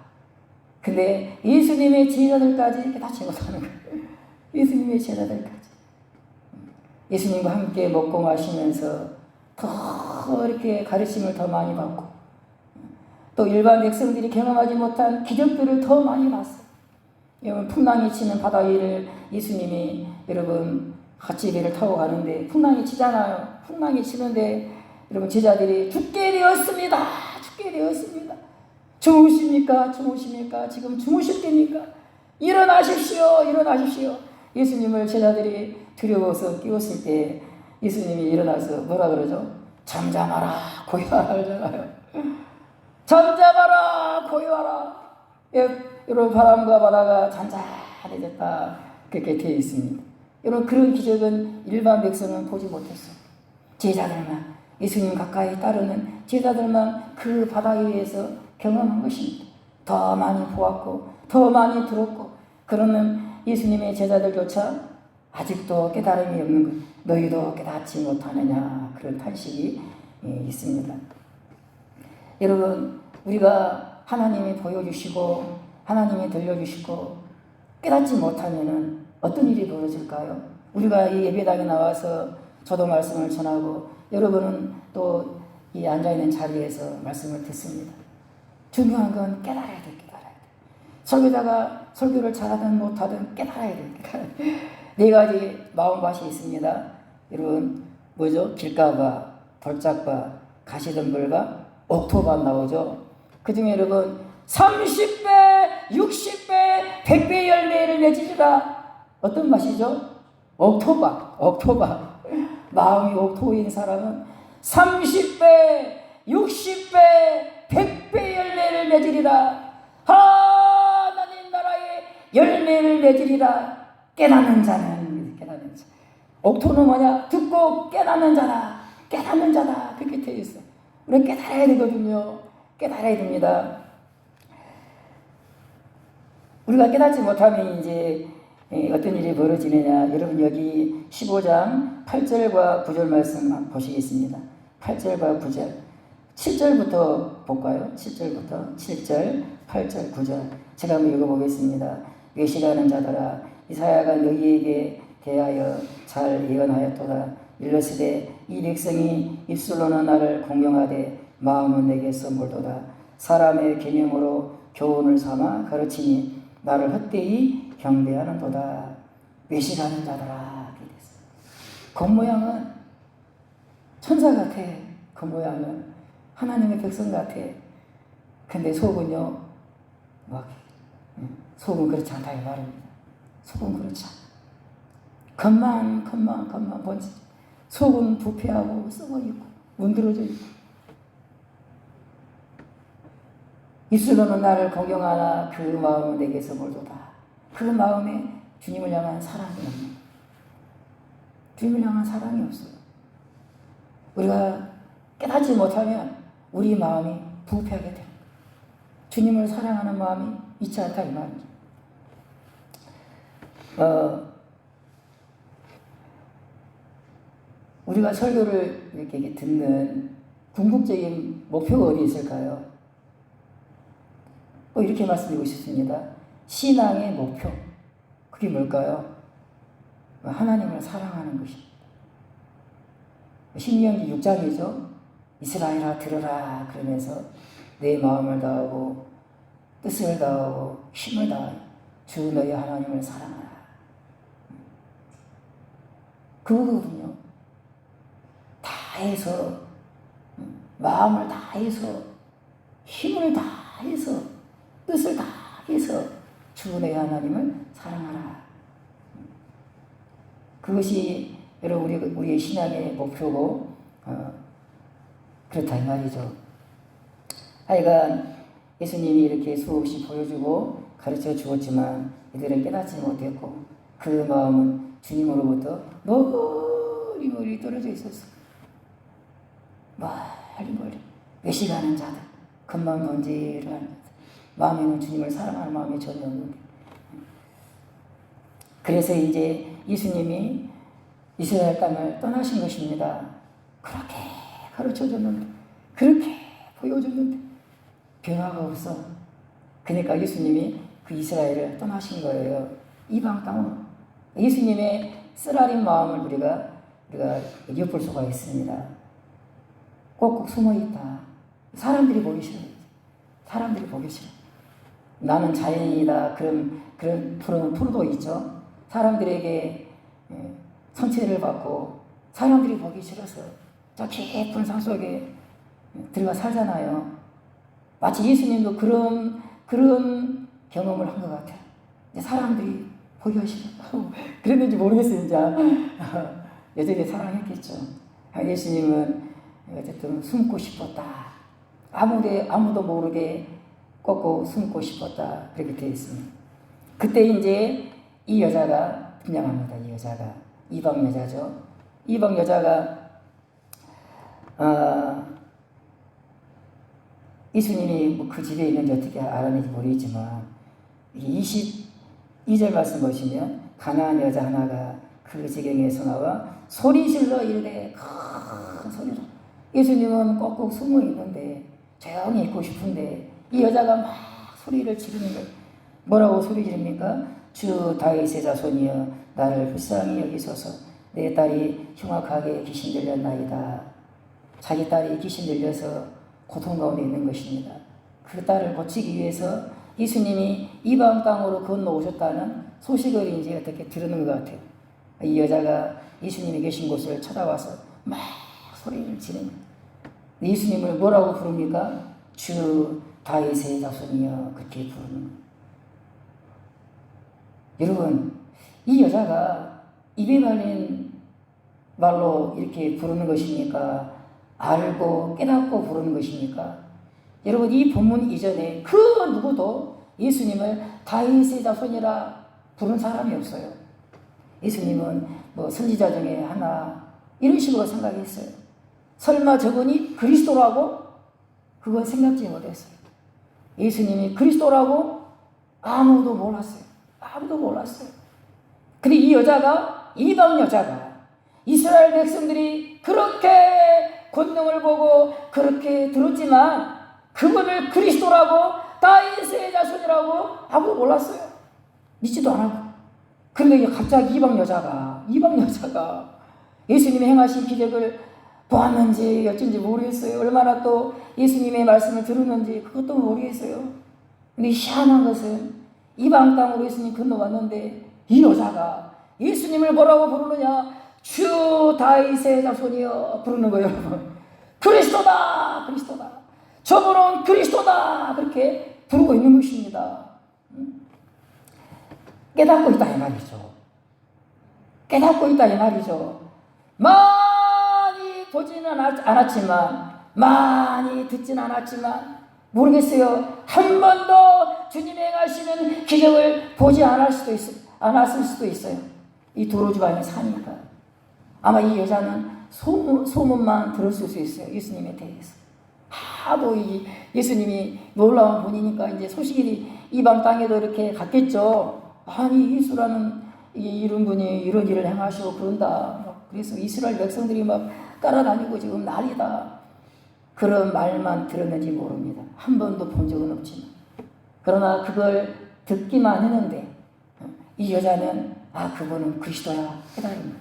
근데 예수님의 제자들까지 깨닫지 못하는 거예요. 예수님의 제자들까지. 예수님과 함께 먹고 마시면서 더 이렇게 가르침을 더 많이 받고 또 일반 백성들이 경험하지 못한 기적들을 더 많이 봤어요. 여러분 풍랑이 치는 바다 위를 예수님이 여러분 같이 배를 타고 가는데 풍랑이 치잖아요. 풍랑이 치는데 여러분 제자들이 죽게 되었습니다. 주무십니까? 지금 주무실 때입니까? 일어나십시오. 예수님을 제자들이 두려워서 깨웠을 때 예수님이 일어나서 뭐라 그러죠? 잠잠하라 고요하라 그러잖아요. 잠잠하라 고요하라. 여러분 바람과 바다가 잔잔해졌다 그렇게 되어 있습니다. 여러분 그런 기적은 일반 백성은 보지 못했어요. 제자들만 예수님 가까이 따르는 제자들만 그 바다 위에서 경험한 것입니다. 더 많이 보았고 더 많이 들었고 그러는 예수님의 제자들조차 아직도 깨달음이 없는 것, 너희도 깨닫지 못하느냐 그런 탄식이 있습니다. 여러분 우리가 하나님이 보여주시고 하나님이 들려주시고 깨닫지 못하면 어떤 일이 벌어질까요? 우리가 이 예배당에 나와서 저도 말씀을 전하고 여러분은 또 이 앉아있는 자리에서 말씀을 듣습니다. 중요한 건 깨달아야 돼. 설교자가 설교를 잘하든 못하든 깨달아야 돼. 네 가지 마음밭이 있습니다. 여러분 뭐죠? 길가봐, 돌짝봐, 가시덤불과 옥토밭 나오죠. 그 중에 여러분 30배, 60배, 100배 열매를 맺으리라. 어떤 맛이죠? 옥토밭. 마음이 옥토인 사람은 30배, 60배, 100배 열매를 맺으리라. 하나님 나라의 열매를 맺으리라. 깨닫는 자는 옥토는 뭐냐? 듣고 깨닫는 자다. 깨닫는 자다. 그렇게 되어 있어. 우리가 깨달아야 되거든요. 깨달아야 됩니다. 우리가 깨닫지 못하면 이제 어떤 일이 벌어지느냐. 여러분 여기 15장 8절과 9절 말씀 보시겠습니다. 8절과 9절. 7절부터 볼까요? 7절부터 7절, 8절, 9절. 제가 한번 읽어보겠습니다. 외식하는 자들아 이사야가 너희에게 대하여 잘 예언하였도다. 일러스되 이 백성이 입술로는 나를 공경하되 마음은 내게서 멀도다. 사람의 계명으로 교훈을 삼아 가르치니 나를 헛되이 경배하는도다. 외식하는 자들아. 겉모양은 천사 같아. 겉모양은 하나님의 백성 같아. 근데 속은요, 속은 그렇지 않다 이 말입니다. 속은 그렇지 않아. 겉만 번지. 속은 부패하고 썩어있고 문드러져 있고. 입술로는 나를 공경하나 그 마음은 내게서 멀도다. 그 마음에 주님을 향한 사랑이 없는. 주님을 향한 사랑이 없어요. 우리가 깨닫지 못하면 우리 마음이 부패하게 됩니다. 주님을 사랑하는 마음이 있지 않다 이 말입니다. 우리가 설교를 이렇게 듣는 궁극적인 목표가 어디 있을까요? 이렇게 말씀드리고 싶습니다. 신앙의 목표. 그게 뭘까요? 하나님을 사랑하는 것입니다. 신명기 6장이죠. 이스라엘아 들으라 그러면서 내 마음을 다하고 뜻을 다하고 힘을 다하여 주 너희 하나님을 사랑하라. 그거거든요. 다해서 마음을 다해서 힘을 다해서 뜻을 다해서 주 너희 하나님을 사랑하라. 그것이 여러분 우리의 신앙의 목표고 그렇다 이 말이죠. 하여간 예수님이 이렇게 수없이 보여주고 가르쳐 주었지만 이들은 깨닫지 못했고 그 마음은 주님으로부터 멀리 떨어져 있었어. 멀리 외식하는 자들, 겉만 번지르하는 자들, 마음에는 주님을 사랑하는 마음이 전혀 없는데. 그래서 이제 예수님이 이스라엘 땅을 떠나신 것입니다. 그렇게 가르쳐줬는데, 그렇게 보여줬는데 변화가 없어. 그러니까 예수님이 그 이스라엘을 떠나신 거예요. 이방 땅으로. 예수님의 쓰라린 마음을 우리가 엿볼 수가 있습니다. 꼭꼭 숨어있다. 사람들이 보기 싫어. 사람들이 보기 싫어. 나는 자연이다. 그런 프로도 있죠. 사람들에게 선체를 받고 사람들이 보기 싫어서 저 깊은 산속에 들어가 살잖아요. 마치 예수님도 그런 경험을 한 것 같아요. 사람들이 보기가 싫어. 그랬는지 모르겠어요. 이제 여전히 사랑했겠죠. 예수님은 어쨌든 숨고 싶었다. 아무도 모르게 꺾고 숨고 싶었다. 그렇게 되어 있습니다. 그때 이제 이 여자가 등장합니다. 이 여자가 이방 여자죠. 이방 여자가 예수님이 그 집에 있는지 어떻게 알았는지 모르겠지만 22절 말씀 보시면 가나안 여자 하나가 그 지경에서 나와 소리질러 이르되 큰 소리로. 예수님은 꼭꼭 숨어 있는데 조용히 있고 싶은데 이 여자가 막 소리를 지르는 거예요. 뭐라고 소리 지릅니까? 주 다윗의 자손이여 나를 불쌍히 여기소서. 내 딸이 흉악하게 귀신 들렸나이다. 자기 딸이 귀신 들려서 고통 가운데 있는 것입니다. 그 딸을 고치기 위해서 예수님이 이방 땅으로 건너오셨다는 소식을 이제 어떻게 들은 것 같아요. 이 여자가 예수님이 계신 곳을 찾아와서 막 소리를 지릅니다. 예수님을 뭐라고 부릅니까? 주 다윗의 자손이여 그렇게 부르는 거예요. 여러분, 이 여자가 입에 발린 말로 이렇게 부르는 것입니까? 알고 깨닫고 부르는 것입니까? 여러분, 이 본문 이전에 그 누구도 예수님을 다윗의 자손이라 부른 사람이 없어요. 예수님은 뭐 선지자 중에 하나 이런 식으로 생각했어요. 설마 저분이 그리스도라고? 그건 생각지 못했어요. 예수님이 그리스도라고 아무도 몰랐어요. 아무도 몰랐어요. 근데 이 여자가, 이방 여자가 이스라엘 백성들이 그렇게 권능을 보고 그렇게 들었지만 그분을 그리스도라고, 다윗의 자손이라고 아무도 몰랐어요. 믿지도 않았고. 그런데 갑자기 이방 여자가 예수님이 행하신 기적을 보았는지 어쩐지 모르겠어요. 얼마나 또 예수님의 말씀을 들었는지 그것도 모르겠어요. 근데 희한한 것은 이방 땅으로 예수님 건너왔는데 이 여자가 예수님을 뭐라고 부르느냐? 주 다윗의 자손이여 부르는 거예요, 여러분. 그리스도다, 그리스도다. 저분은 그리스도다. 그렇게 부르고 있는 것입니다. 깨닫고 있다 이 말이죠. 깨닫고 있다 이 말이죠. 많이 보지는 않았지만, 많이 듣지는 않았지만, 모르겠어요. 한 번도 주님의 행하시는 기적을 보지 않았을 수도 있어요. 이 도로 집안에 사니까. 아마 이 여자는 소문만 들었을 수 있어요. 예수님에 대해서. 하도 이 예수님이 놀라운 분이니까 이제 소식이 이방 땅에도 이렇게 갔겠죠. 아니, 예수라는 이런 분이 이런 일을 행하시고 그런다. 그래서 이스라엘 백성들이 막 따라다니고 지금 난리다. 그런 말만 들었는지 모릅니다. 한 번도 본 적은 없지만. 그러나 그걸 듣기만 했는데 이 여자는 그분은 그리스도야 깨달은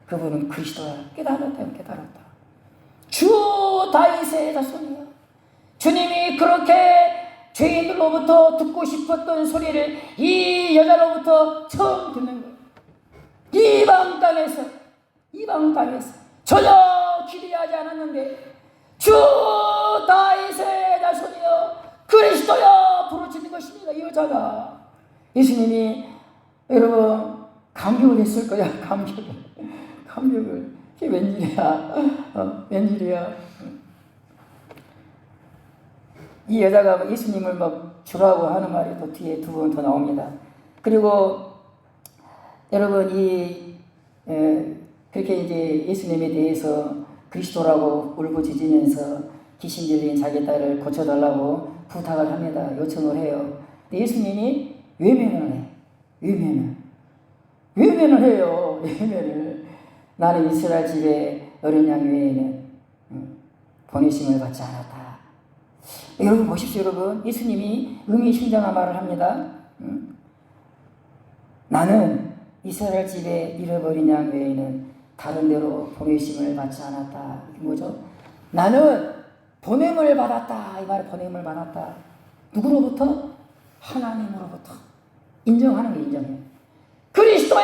그분은 그리스도야 깨달았다. 주 다윗의 자손이야. 주님이 그렇게 죄인들로부터 듣고 싶었던 소리를 이 여자로부터 처음 듣는 거예요. 이방 땅에서 전혀 기대하지 않았는데 주 다윗의 자손이여 그리스도여 부르짖는 것입니다. 이 여자가. 예수님이 여러분 감격을 했을 거야. 감격을. 이게 웬일이야. 이 여자가 예수님을 막 주라고 하는 말이 또 뒤에 두 번 더 나옵니다. 그리고 여러분 그렇게 이제 예수님에 대해서 그리스도라고 울부짖으면서 귀신 들린 자기 딸을 고쳐달라고 부탁을 합니다. 요청을 해요. 근데 예수님이 외면을 해. 외면을 해요. 외면을. 나는 이스라엘 집에 어린 양 외에는 보내심을 받지 않았다. 여러분 보십시오. 여러분 예수님이 의미심장한 말을 합니다. 나는 이스라엘 집에 잃어버린 양 외에는 다른 데로 보내심을 받지 않았다. 이게 뭐죠? 나는 보냄을 받았다. 이 말에 보냄을 받았다. 누구로부터? 하나님으로부터. 인정하는 게 인정해요. 그리스도요.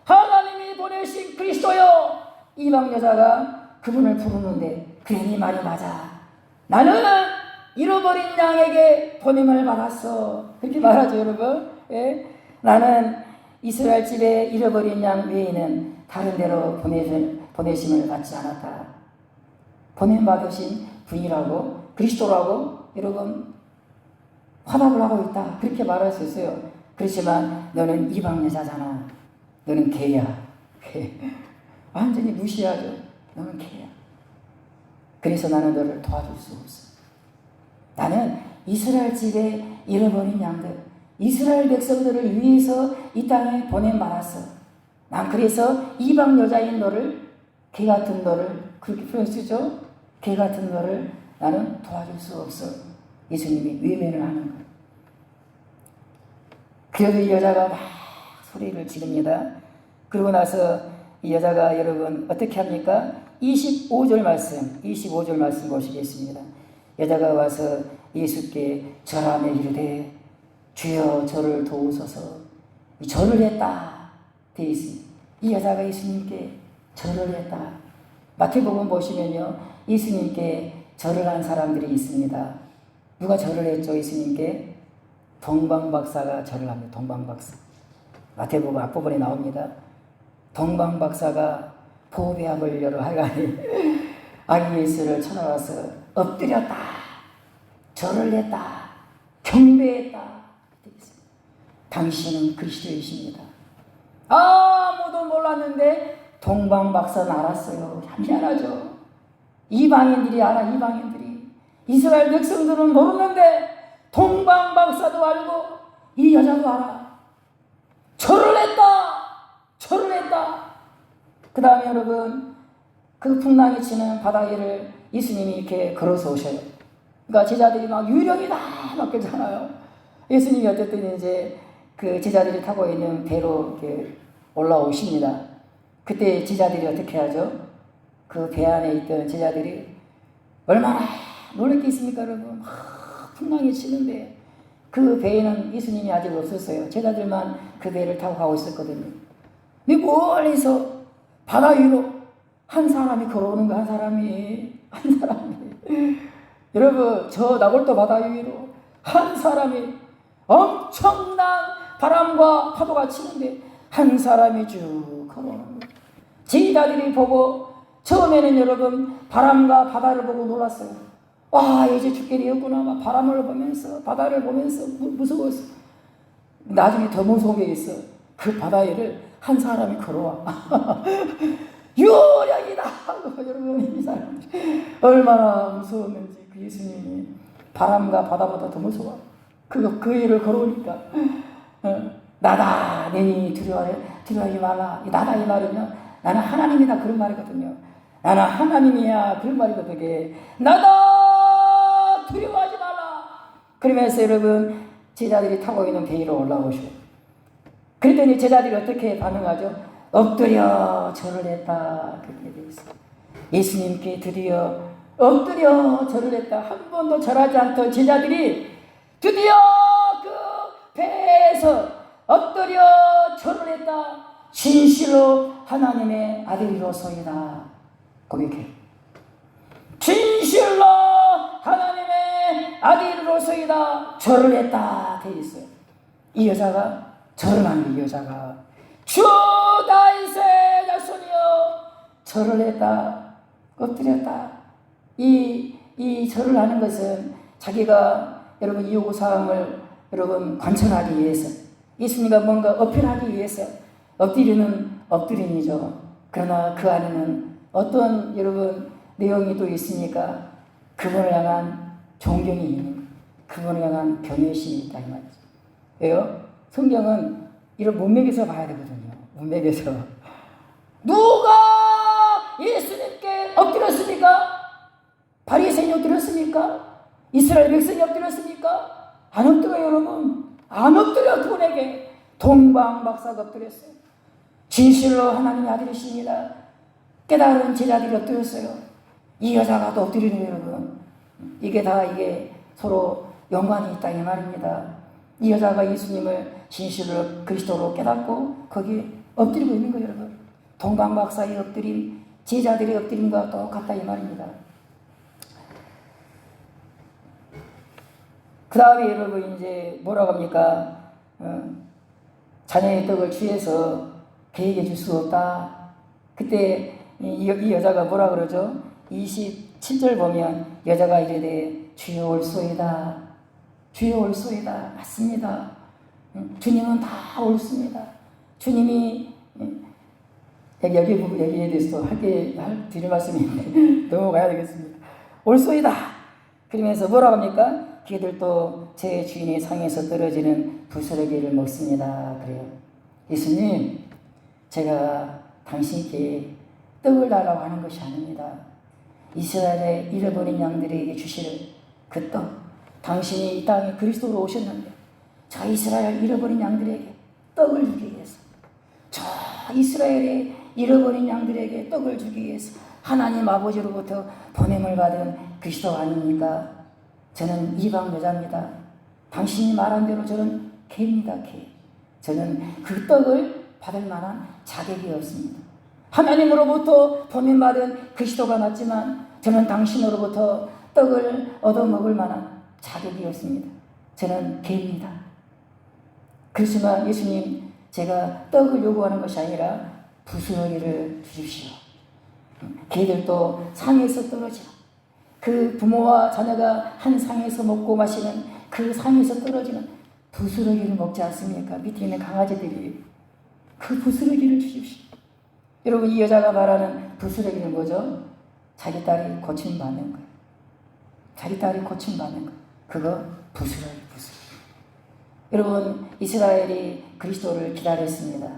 하나님이 보내신 그리스도요. 이방 여자가 그분을 부르는데 그래 네 말이 맞아. 나는 잃어버린 양에게 보냄을 받았어. 그렇게 말하죠 여러분. 예? 나는 이스라엘 집에 잃어버린 양 외에는 다른 데로 보내심을 받지 않았다. 보냄 받으신 분이라고 그리스도라고 여러분 화답을 하고 있다. 그렇게 말할 수 있어요. 그렇지만 너는 이방 여자잖아. 너는 개야. 완전히 무시하죠. 너는 개야. 그래서 나는 너를 도와줄 수 없어. 나는 이스라엘 집에 잃어버린 양들, 이스라엘 백성들을 위해서 이 땅에 보냄받았어. 난 그래서 이방 여자인 너를, 개 같은 너를, 그렇게 표현 쓰죠? 개 같은 너를 나는 도와줄 수 없어. 예수님이 외면을 하는 거예요. 그래도 이 여자가 막 소리를 지릅니다. 그러고 나서 이 여자가 여러분 어떻게 합니까? 25절 말씀 보시겠습니다. 여자가 와서 예수께 절하며 이르되 주여 저를 도우소서. 절을 했다 되어 있습니다. 이 여자가 예수님께 절을 했다. 마태복음 보시면요 예수님께 절을 한 사람들이 있습니다. 누가 절을 했죠? 예수님께 동방박사가 절을 합니다. 동방박사. 마태복음 앞부분에 나옵니다. 동방박사가 보배압을 여러 하여간에 아기 예수를 찾아와서 엎드렸다. 절을 했다. 경배했다. 당신은 그리스도이십니다. 아무도 몰랐는데 동방박사는 알았어요. 희한하죠. 이방인들이 알아. 이방인들이. 이스라엘 백성들은 모르는데 동방박사도 알고 이 여자도 알아. 절을 했다. 그 다음에 여러분, 그 풍랑이 치는 바다 위를 예수님이 이렇게 걸어서 오셔요. 그러니까 제자들이 막 유령이다 막 그러잖아요. 예수님이 어쨌든 이제 그 제자들이 타고 있는 배로 이렇게 올라오십니다. 그때 제자들이 어떻게 하죠? 그 배 안에 있던 제자들이 얼마나 놀랬겠습니까, 여러분? 막 풍랑이 치는데 그 배에는 예수님이 아직 없었어요. 제자들만 그 배를 타고 가고 있었거든요. 근데 멀리서 바다 위로 한 사람이 걸어오는 거, 한 사람이. 여러분, 저 나골도 바다 위로 한 사람이 엄청난 바람과 파도가 치는데 한 사람이 쭉 걸어오는 거예요. 제자들이 보고 처음에는 여러분 바람과 바다를 보고 놀랐어요. 와, 이제 죽게 되었구나. 막 바람을 보면서 바다를 보면서 무서웠어. 나중에 더 무서운 게 있어. 그 바다 위를 한 사람이 걸어와. 유령이다. 여러분, 이 사람들이 얼마나 무서웠는지. 그 예수님이 바람과 바다보다 더 무서워. 그 일을 걸어오니까 나다 내니 두려워하지 말라. 나다 이 말이면 나는 하나님이다 그런 말이거든요. 나는 하나님이야 그런 말이거든요. 나다 두려워하지 말라. 그러면서 여러분 제자들이 타고 있는 배 위로 올라오시고 그랬더니 제자들이 어떻게 반응하죠? 엎드려 절을 했다. 그렇게 되어 있어요. 예수님께 드디어 엎드려 절을 했다. 한 번도 절하지 않던 제자들이 드디어 그 배에서 엎드려 절을 했다. 진실로 하나님의 아들이로소이다. 고백해. 진실로 하나님의 아들이로소이다. 절을 했다. 되어 있어요. 이 여자가 절을 하는 이 여자가 주 다윗의 자손이여 절을 했다. 엎드렸다. 이 절을 하는 것은 자기가 여러분 이 요구사항을 여러분 관철하기 위해서 예수님과 뭔가 어필하기 위해서 엎드리는 엎드림이죠. 그러나 그 안에는 어떤 여러분 내용이 또 있으니까 그분을 향한 존경이 있는 거예요. 그분을 향한 경외심이 있다 이 말이죠. 왜요? 성경은 이런 문맥에서 봐야 되거든요. 문맥에서 누가 예수님께 엎드렸습니까? 바리새인이 엎드렸습니까? 이스라엘 백성이 엎드렸습니까? 안 엎드려요, 여러분. 안 엎드려. 그분에게 동방박사가 엎드렸어요. 진실로 하나님의 아들이십니다. 깨달은 제자들이 엎드렸어요. 이 여자가 또 엎드리는 거예요, 여러분. 이게 서로 연관이 있다 이 말입니다. 이 여자가 예수님을 진실로 그리스도로 깨닫고 거기에 엎드리고 있는 거예요, 여러분. 동방박사의 엎드림, 제자들의 엎드림과 똑같다 이 말입니다. 그 다음에 여러분 이제 뭐라고 합니까? 자녀의 떡을 취해서 그에게 줄 수 없다. 그때 이 여자가 뭐라 그러죠? 27절 보면 여자가 이르되 주여 올소이다. 주여 올소이다. 맞습니다. 주님은 다 옳습니다. 주님이 여기에 대해서 드릴 말씀이 있는데 넘어가야 되겠습니다. 올소이다. 그러면서 뭐라고 합니까? 그들도 제 주인의 상에서 떨어지는 부스러기를 먹습니다. 그래요. 예수님, 제가 당신께 떡을 달라고 하는 것이 아닙니다. 이스라엘의 잃어버린 양들에게 주실 그 떡, 당신이 이 땅에 그리스도로 오셨는데 저 이스라엘 잃어버린 양들에게 떡을 주기 위해서, 저 이스라엘의 잃어버린 양들에게 떡을 주기 위해서 하나님 아버지로부터 보냄을 받은 그리스도 아닙니까? 저는 이방 여자입니다. 당신이 말한 대로 저는 개입니다, 개. 저는 그 떡을 받을 만한 자격이 없습니다. 하나님으로부터 보냄받은 그리스도가 맞지만 저는 당신으로부터 떡을 얻어먹을 만한 자격이 없습니다. 저는 개입니다. 그렇지만 예수님, 제가 떡을 요구하는 것이 아니라 부스러기를 주십시오. 개들도 상에서 떨어지고 그 부모와 자녀가 한 상에서 먹고 마시는 그 상에서 떨어지는 부스러기를 먹지 않습니까? 밑에 있는 강아지들이. 그 부스러기를 주십시오. 여러분, 이 여자가 말하는 부스러기는 뭐죠? 자기 딸이 고침받는 거예요. 자기 딸이 고침받는 거예요. 그거 부스러기. 여러분, 이스라엘이 그리스도를 기다렸습니다.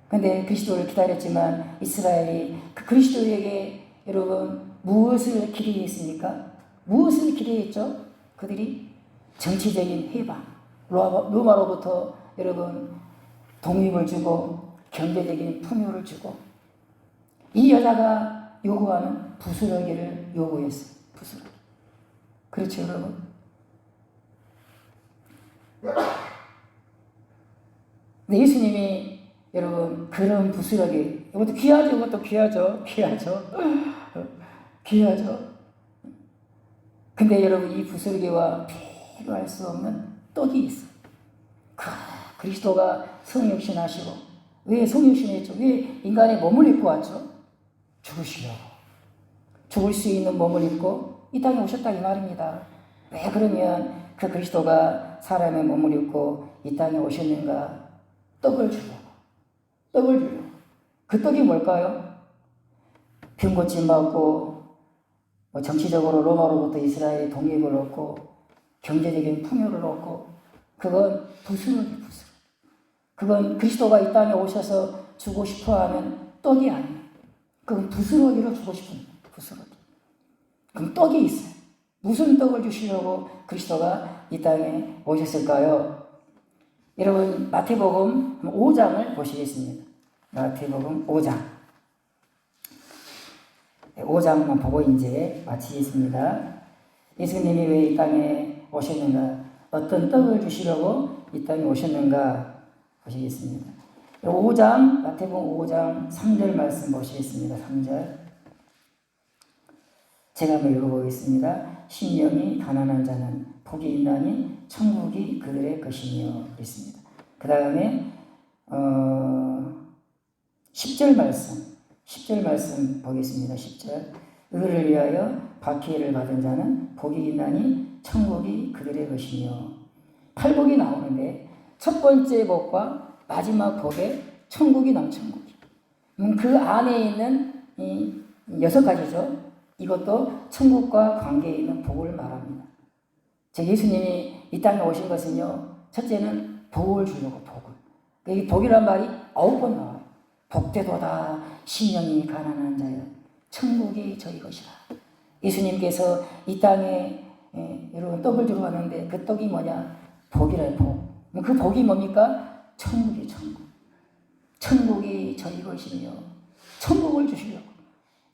근데 그리스도를 기다렸지만 이스라엘이 그 그리스도에게 여러분 무엇을 기대했습니까? 무엇을 기대했죠? 그들이 정치적인 해방, 로마로부터 여러분 독립을 주고 경제적인 풍요를 주고, 이 여자가 요구하는 부스러기를 요구했어요. 부스러기. 그렇죠, 여러분? 근데 예수님이 여러분 그런 부스러기, 이것도 귀하죠. 이것도 귀하죠. 귀하죠. 근데 여러분, 이 부스러기와 비교할 수 없는 떡이 있어요. 그리스도가 성육신하시고, 왜 성육신했죠? 왜 인간의 몸을 입고 왔죠? 죽으시려고. 죽을 수 있는 몸을 입고 이 땅에 오셨다, 이 말입니다. 왜 그러면 그 그리스도가 사람의 몸을 입고 이 땅에 오셨는가? 떡을 주려고. 떡을 주려고. 그 떡이 뭘까요? 병고침 맞고, 정치적으로 로마로부터 이스라엘이 독립을 얻고, 경제적인 풍요를 얻고, 그건 부스러기. 그건 그리스도가 이 땅에 오셔서 주고 싶어하는 떡이 아니에요. 그건 부스러기로 주고 싶은 부스러기. 그럼 떡이 있어요. 무슨 떡을 주시려고 그리스도가 이 땅에 오셨을까요? 여러분, 마태복음 5장을 보시겠습니다. 마태복음 5장. 5장만 보고 이제 마치겠습니다. 예수님이 왜 이 땅에 오셨는가? 어떤 떡을 주시려고 이 땅에 오셨는가? 보시겠습니다. 5장, 마태복음 5장 3절 말씀 보시겠습니다. 3절. 제가 한번 읽어보겠습니다. 심령이 가난한 자는 복이 있나니 천국이 그들의 것이며 그랬습니다. 그 다음에 10절 말씀 보겠습니다. 10절. 의를 위하여 박해를 받은 자는 복이 있나니 천국이 그들의 것이며. 8복이 나오는데 첫 번째 복과 마지막 복에 천국이 남천국이. 그 안에 있는 이 6가지죠. 이것도 천국과 관계에 있는 복을 말합니다. 즉, 예수님이 이 땅에 오신 것은요, 첫째는 복을 주려고, 복을. 이 복이란 말이 9번 나와요. 복되도다 심령이 가난한 자여 천국이 저희 것이라. 예수님께서 이 땅에 여러분 떡을 주러 왔는데 그 떡이 뭐냐? 복이라요, 복. 그 복이 뭡니까? 천국이 천국. 천국이 저희 것이며 천국을 주시려고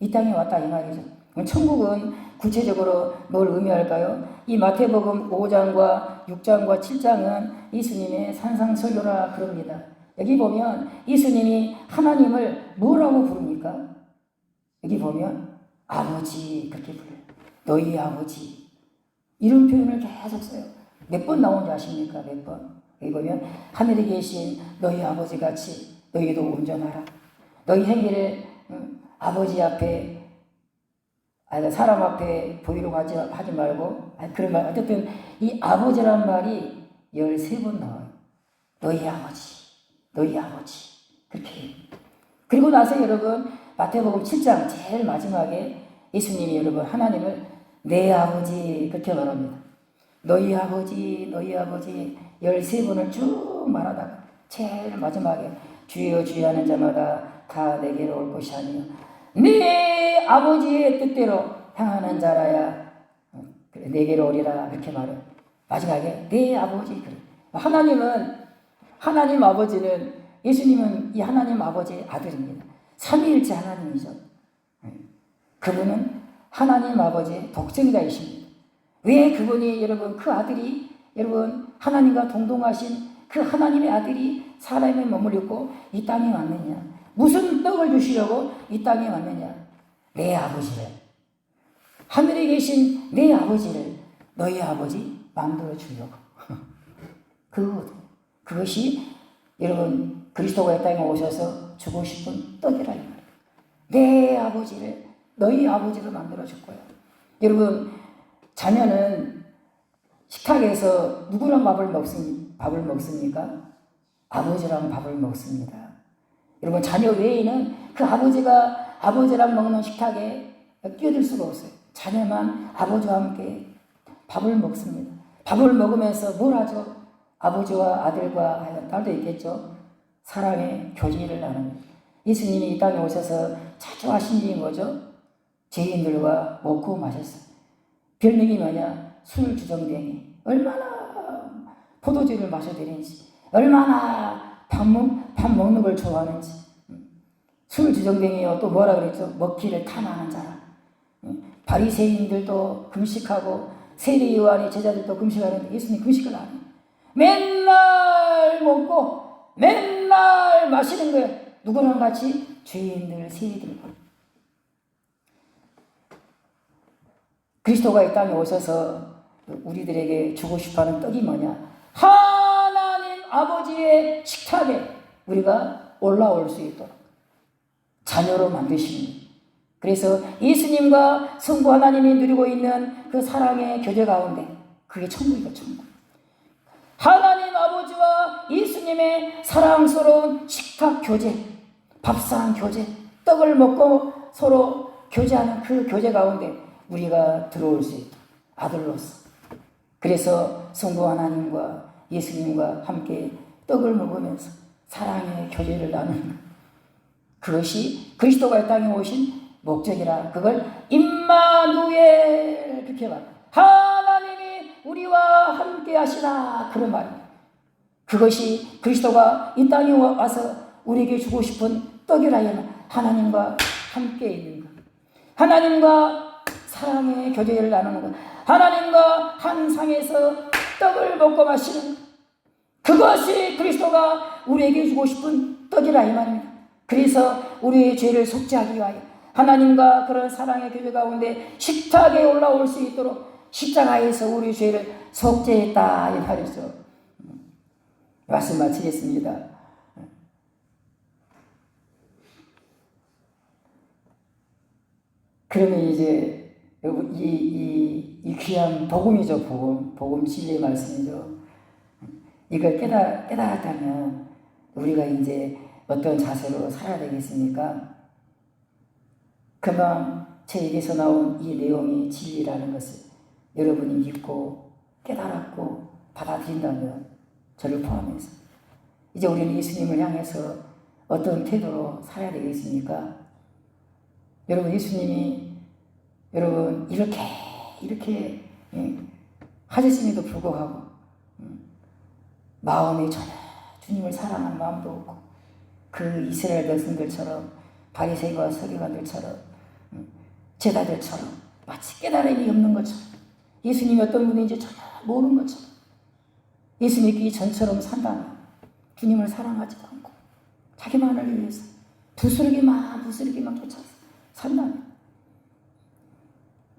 이 땅에 왔다, 이 말이죠. 천국은 구체적으로 뭘 의미할까요? 이 마태복음 5장과 6장과 7장은 예수님의 산상설교라 그럽니다. 여기 보면 예수님이 하나님을 뭐라고 부릅니까? 여기 보면 아버지 그렇게 불러요. 너희 아버지. 이런 표현을 계속 써요. 몇 번 나오는지 아십니까? 몇 번. 여기 보면 하늘에 계신 너희 아버지 같이 너희도 온전하라. 너희 행위를 아버지 앞에, 사람 앞에 보이려고 하지 말고, 그런 말, 어쨌든 이 아버지란 말이 13번 나와요. 너희 아버지, 너희 아버지. 그렇게. 그리고 나서 여러분, 마태복음 7장 제일 마지막에 예수님이 여러분, 하나님을 내 아버지, 그렇게 말합니다. 너희 아버지, 너희 아버지, 13번을 쭉 말하다가 제일 마지막에 주여 주여 하는 자마다 다 내게로 올 것이 아니요 내 아버지의 뜻대로 향하는 자라야 내게로 오리라, 그렇게 말해요. 마지막에 내 아버지. 그래. 하나님 아버지는, 예수님은 이 하나님 아버지의 아들입니다. 삼위일체 하나님이죠. 그분은 하나님 아버지의 독생자이십니다. 왜 그분이 여러분, 그 아들이 여러분 하나님과 동동하신 그 하나님의 아들이 사람의 몸을 입고 이 땅에 왔느냐? 무슨 떡을 주시려고 이 땅에 왔느냐? 내 아버지를, 하늘에 계신 내 아버지를 너희 아버지 만들어 주려고. 그것이 여러분 그리스도가 이 땅에 오셔서 주고 싶은 떡이라 이 말이에요. 내 아버지를 너희 아버지로 만들어 줄 거야. 여러분, 자녀는 식탁에서 누구랑 밥을 먹습니까? 아버지랑 밥을 먹습니다. 여러분, 자녀 외에는 그 아버지가 아버지랑 먹는 식탁에 끼어들 수가 없어요. 자녀만 아버지와 함께 밥을 먹습니다. 밥을 먹으면서 뭘 하죠? 아버지와 아들과 딸도 있겠죠. 사랑의 교제를 나눕니다. 예수님이 이 땅에 오셔서 자주 하신 일이 뭐죠? 죄인들과 먹고 마셨어요. 별명이 뭐냐? 술주정뱅이. 얼마나 포도주를 마셔드리는지, 얼마나 밥 먹는 걸 좋아하는지. 술주정뱅이요. 또 뭐라 그랬죠? 먹기를 탐하는 자라. 바리새인들도 금식하고 세리 요한의 제자들도 금식하는데 예수님 금식을 안 해요. 맨날 먹고 맨날 마시는 거예요. 누구랑 같이? 죄인들, 세리들과. 그리스도가 이 땅에 오셔서 우리들에게 주고 싶어하는 떡이 뭐냐? 하나님 아버지의 식탁에 우리가 올라올 수 있도록 자녀로 만드십니다. 그래서 예수님과 성부 하나님이 누리고 있는 그 사랑의 교제 가운데, 그게 천국이죠, 천국. 하나님 아버지와 예수님의 사랑스러운 식탁 교제, 밥상 교제, 떡을 먹고 서로 교제하는 그 교제 가운데 우리가 들어올 수 있도록 아들로서. 그래서 성부 하나님과 예수님과 함께 떡을 먹으면서 사랑의 교제를 나누는 것, 그것이 그리스도가 이 땅에 오신 목적이라. 그걸 임마누엘, 그렇게 말. 하나님이 우리와 함께 하시나, 그런 말입니다. 그것이 그리스도가 이 땅에 와서 우리에게 주고 싶은 떡이라면 하나님과 함께 있는 것, 하나님과 사랑의 교제를 나누는 것, 하나님과 한 상에서 떡을 먹고 마시는 것, 그것이 그리스도가 우리에게 주고 싶은 떡이라 이 말입니다. 그래서 우리의 죄를 속죄하기 위하여 하나님과 그런 사랑의 교제 가운데 식탁에 올라올 수 있도록 십자가에서 우리 죄를 속죄했다 이 말이죠. 말씀 마치겠습니다. 그러면 이제 이 귀한 복음이죠. 복음 진리의 말씀이죠. 이걸 깨달았다면 우리가 이제 어떤 자세로 살아야 되겠습니까? 금방 제 입에서 나온 이 내용이 진리라는 것을 여러분이 믿고 깨달았고 받아들인다면, 저를 포함해서 이제 우리는 예수님을 향해서 어떤 태도로 살아야 되겠습니까? 여러분, 예수님이 여러분 이렇게 하셨음에도 불구하고 마음에 전혀 주님을 사랑하는 마음도 없고, 그 이스라엘 백성들처럼, 바리새인과 서기관들처럼, 제자들처럼 마치 깨달음이 없는 것처럼, 예수님이 어떤 분인지 전혀 모르는 것처럼 예수 믿기 전처럼 산다면 주님을 사랑하지 않고 자기만을 위해서 부스러기만 쫓아서 산다면,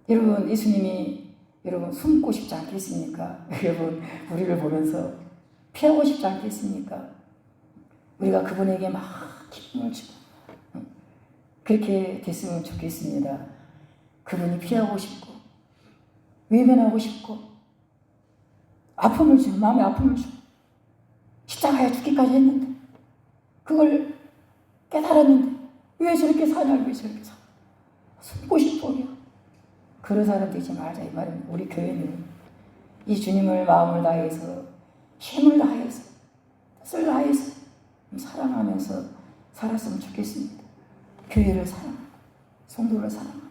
여러분, 예수님이 여러분 숨고 싶지 않겠습니까? 여러분, 우리를 보면서 피하고 싶지 않겠습니까? 우리가 그분에게 막 기쁨을 주고 그렇게 됐으면 좋겠습니다. 그분이 피하고 싶고 외면하고 싶고 아픔을 주고 마음에 아픔을 주고 십자가에 죽기까지 했는데, 그걸 깨달았는데 왜 저렇게 사냐, 왜 저렇게 사? 숨고 싶어요. 그런 사람 되지 말자 이 말입니다. 우리 교회는 이 주님을 마음을 다해서, 힘을 다해서, 뜻을 다해서 사랑하면서 살았으면 좋겠습니다. 교회를 사랑하고 성도를 사랑하고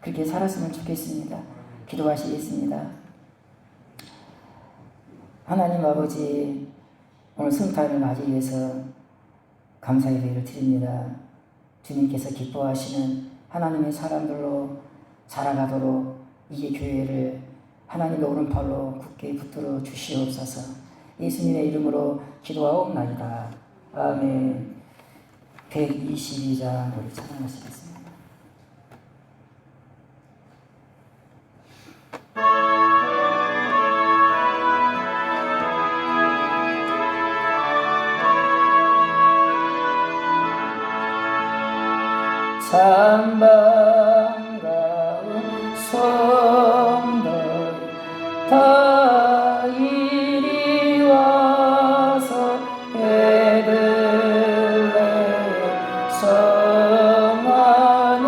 그렇게 살았으면 좋겠습니다. 기도하시겠습니다. 하나님 아버지, 오늘 성탄을 맞이해서 감사의 예배를 드립니다. 주님께서 기뻐하시는 하나님의 사람들로 살아가도록 이 교회를 하나님의 오른팔로 굳게 붙들어 주시옵소서. 예수님의 이름으로 기도하옵나이다. 아멘. 122장 우리 찬양하시겠습니다. 참 반가운 성도 다 이리 와서 배들 안에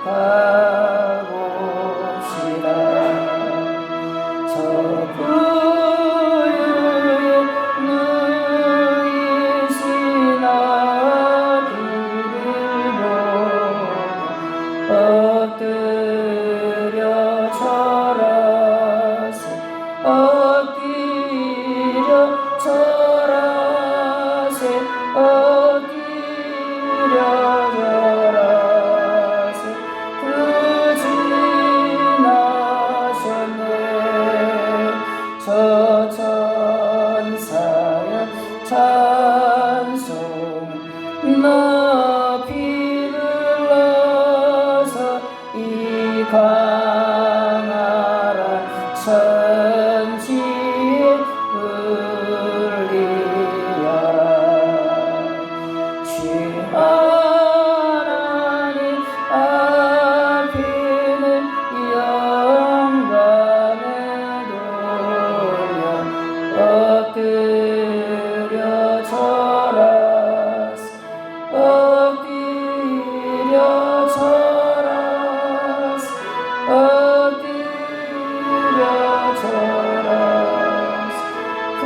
가봅시다. 저 부유의 누이신 아들을 보고 엎드려 절하세. 엎드려 절하세. 엎드려 절하세. 그 지나셨네. 저 천사여 찬송 높이 불러서 이 강하라 천지에 울리어라. 주 하나님 앞에는 영광을 돌려 엎드려 절하세. 엎드려 절하세. 엎드려 절하세. 그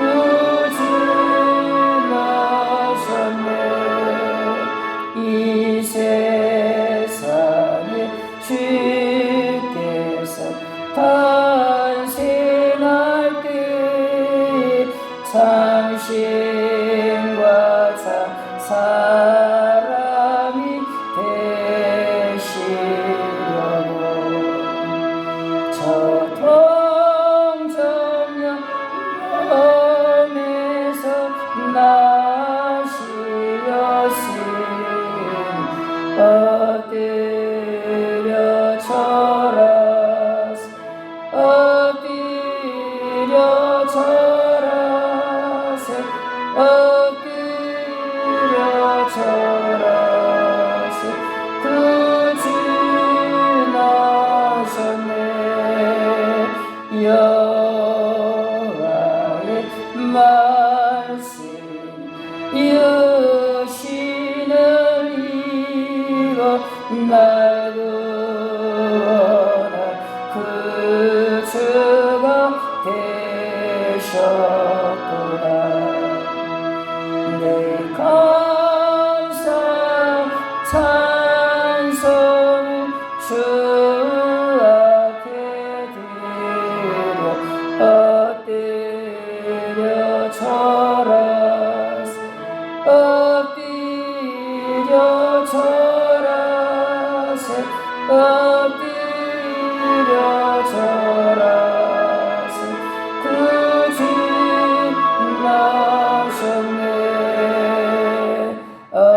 지나셨네. 이 세상에 주께서 탄생할 때 참신과 참 사람이 되시려고 저 동정녀 몸에서 나시었으니 엎드려 절하세. 엎드려 절하세. 엎드려 절하세. 그 지나셨네. 여호와의 말씀 여신을 이거 날 구원할 그 주가 되셨도다. 내 감사 찬송 주 앞에 드려 엎드려 절하세. 엎드려 절하세. 엎드려 절하세. 그 지나셨네. 아멘.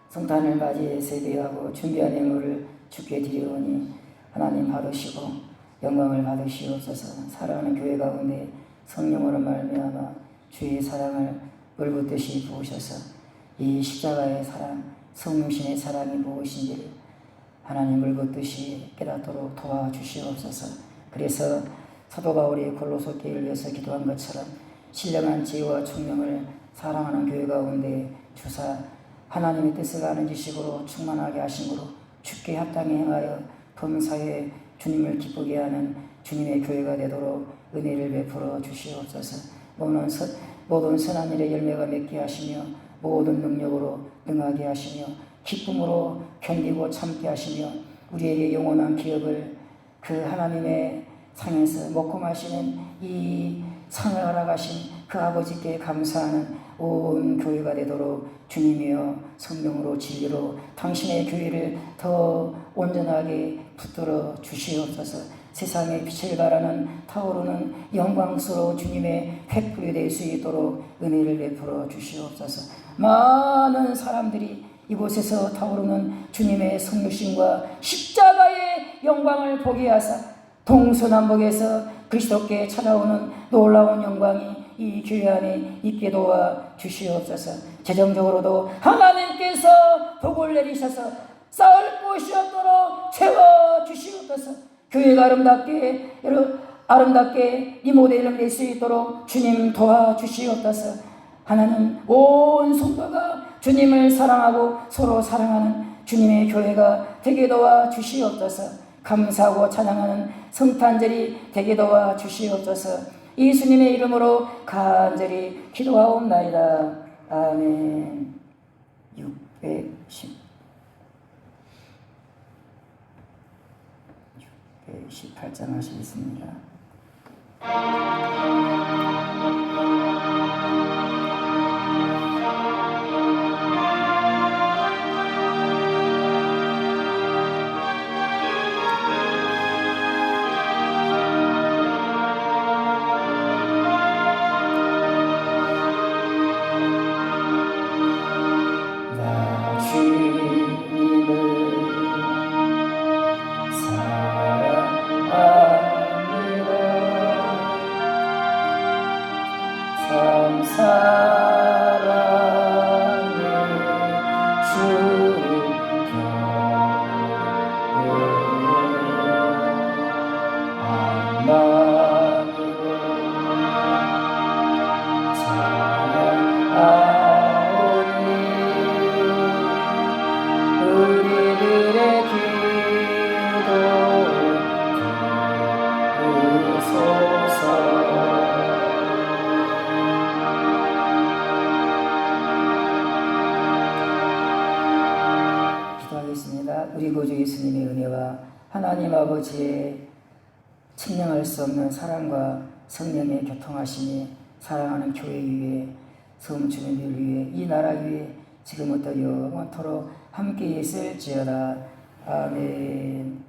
성탄을 맞이해 세배하고 준비한 예물을 주께 드리오니 하나님 받으시고 영광을 받으시옵소서. 사랑하는 교회 가운데 성령으로 말미암아 주의 사랑을 물붓듯이 부으셔서 이 십자가의 사랑, 성육신의 사랑이 무엇인지를 하나님 물붓듯이 깨닫도록 도와주시옵소서. 그래서 사도 바울이 골로새 교회를 위해서 기도한 것처럼 신령한 지혜와 총명을 사랑하는 교회 가운데 주사 하나님의 뜻을 아는 지식으로 충만하게 하심으로 주께 합당히 행하여 범사에 주님을 기쁘게 하는 주님의 교회가 되도록 은혜를 베풀어 주시옵소서. 모든 선한 일의 열매가 맺게 하시며 모든 능력으로 능하게 하시며 기쁨으로 견디고 참게 하시며 우리에게 영원한 기업을 그 하나님의 상에서 먹고 마시는 이 상을 허락하신 그 아버지께 감사하는 온 교회가 되도록 주님이여 성령으로 진리로 당신의 교회를 더 온전하게 붙들어 주시옵소서. 세상의 빛을 발하는 타오르는 영광스러운 주님의 횃불이 될 수 있도록 은혜를 베풀어 주시옵소서. 많은 사람들이 이곳에서 타오르는 주님의 성육신과 십자가의 영광을 보게 하사 동서남북에서 그리스도께 찾아오는 놀라운 영광이 이 교회 안에 있게 도와 주시옵소서. 재정적으로도 하나님께서 복을 내리셔서 쌓을 곳이 없도록 채워 주시옵소서. 교회가 아름답게 아름답게 이 모델을 낼 수 있도록 주님 도와주시옵소서. 하나님, 온 성도가 주님을 사랑하고 서로 사랑하는 주님의 교회가 되게 도와주시옵소서. 감사하고 찬양하는 성탄절이 되게 도와주시옵소서. 예수님의 이름으로 간절히 기도하옵나이다. 아멘. 618장 하시겠습니다. 나 주님을 사랑합니다. 참 사랑의 주 곁에 안마으로 찬양하오니 우리들의 기도 들으소서. 기도하겠습니다. 우리 구주 예수님의 은혜와 하나님 아버지의 측량할 수 없는 사랑과 성령의 교통하심이 사랑하는 교회 위에 섬 주민들 위에 이 나라 위에 지금부터 영원토록 함께 있을지어다. 아멘.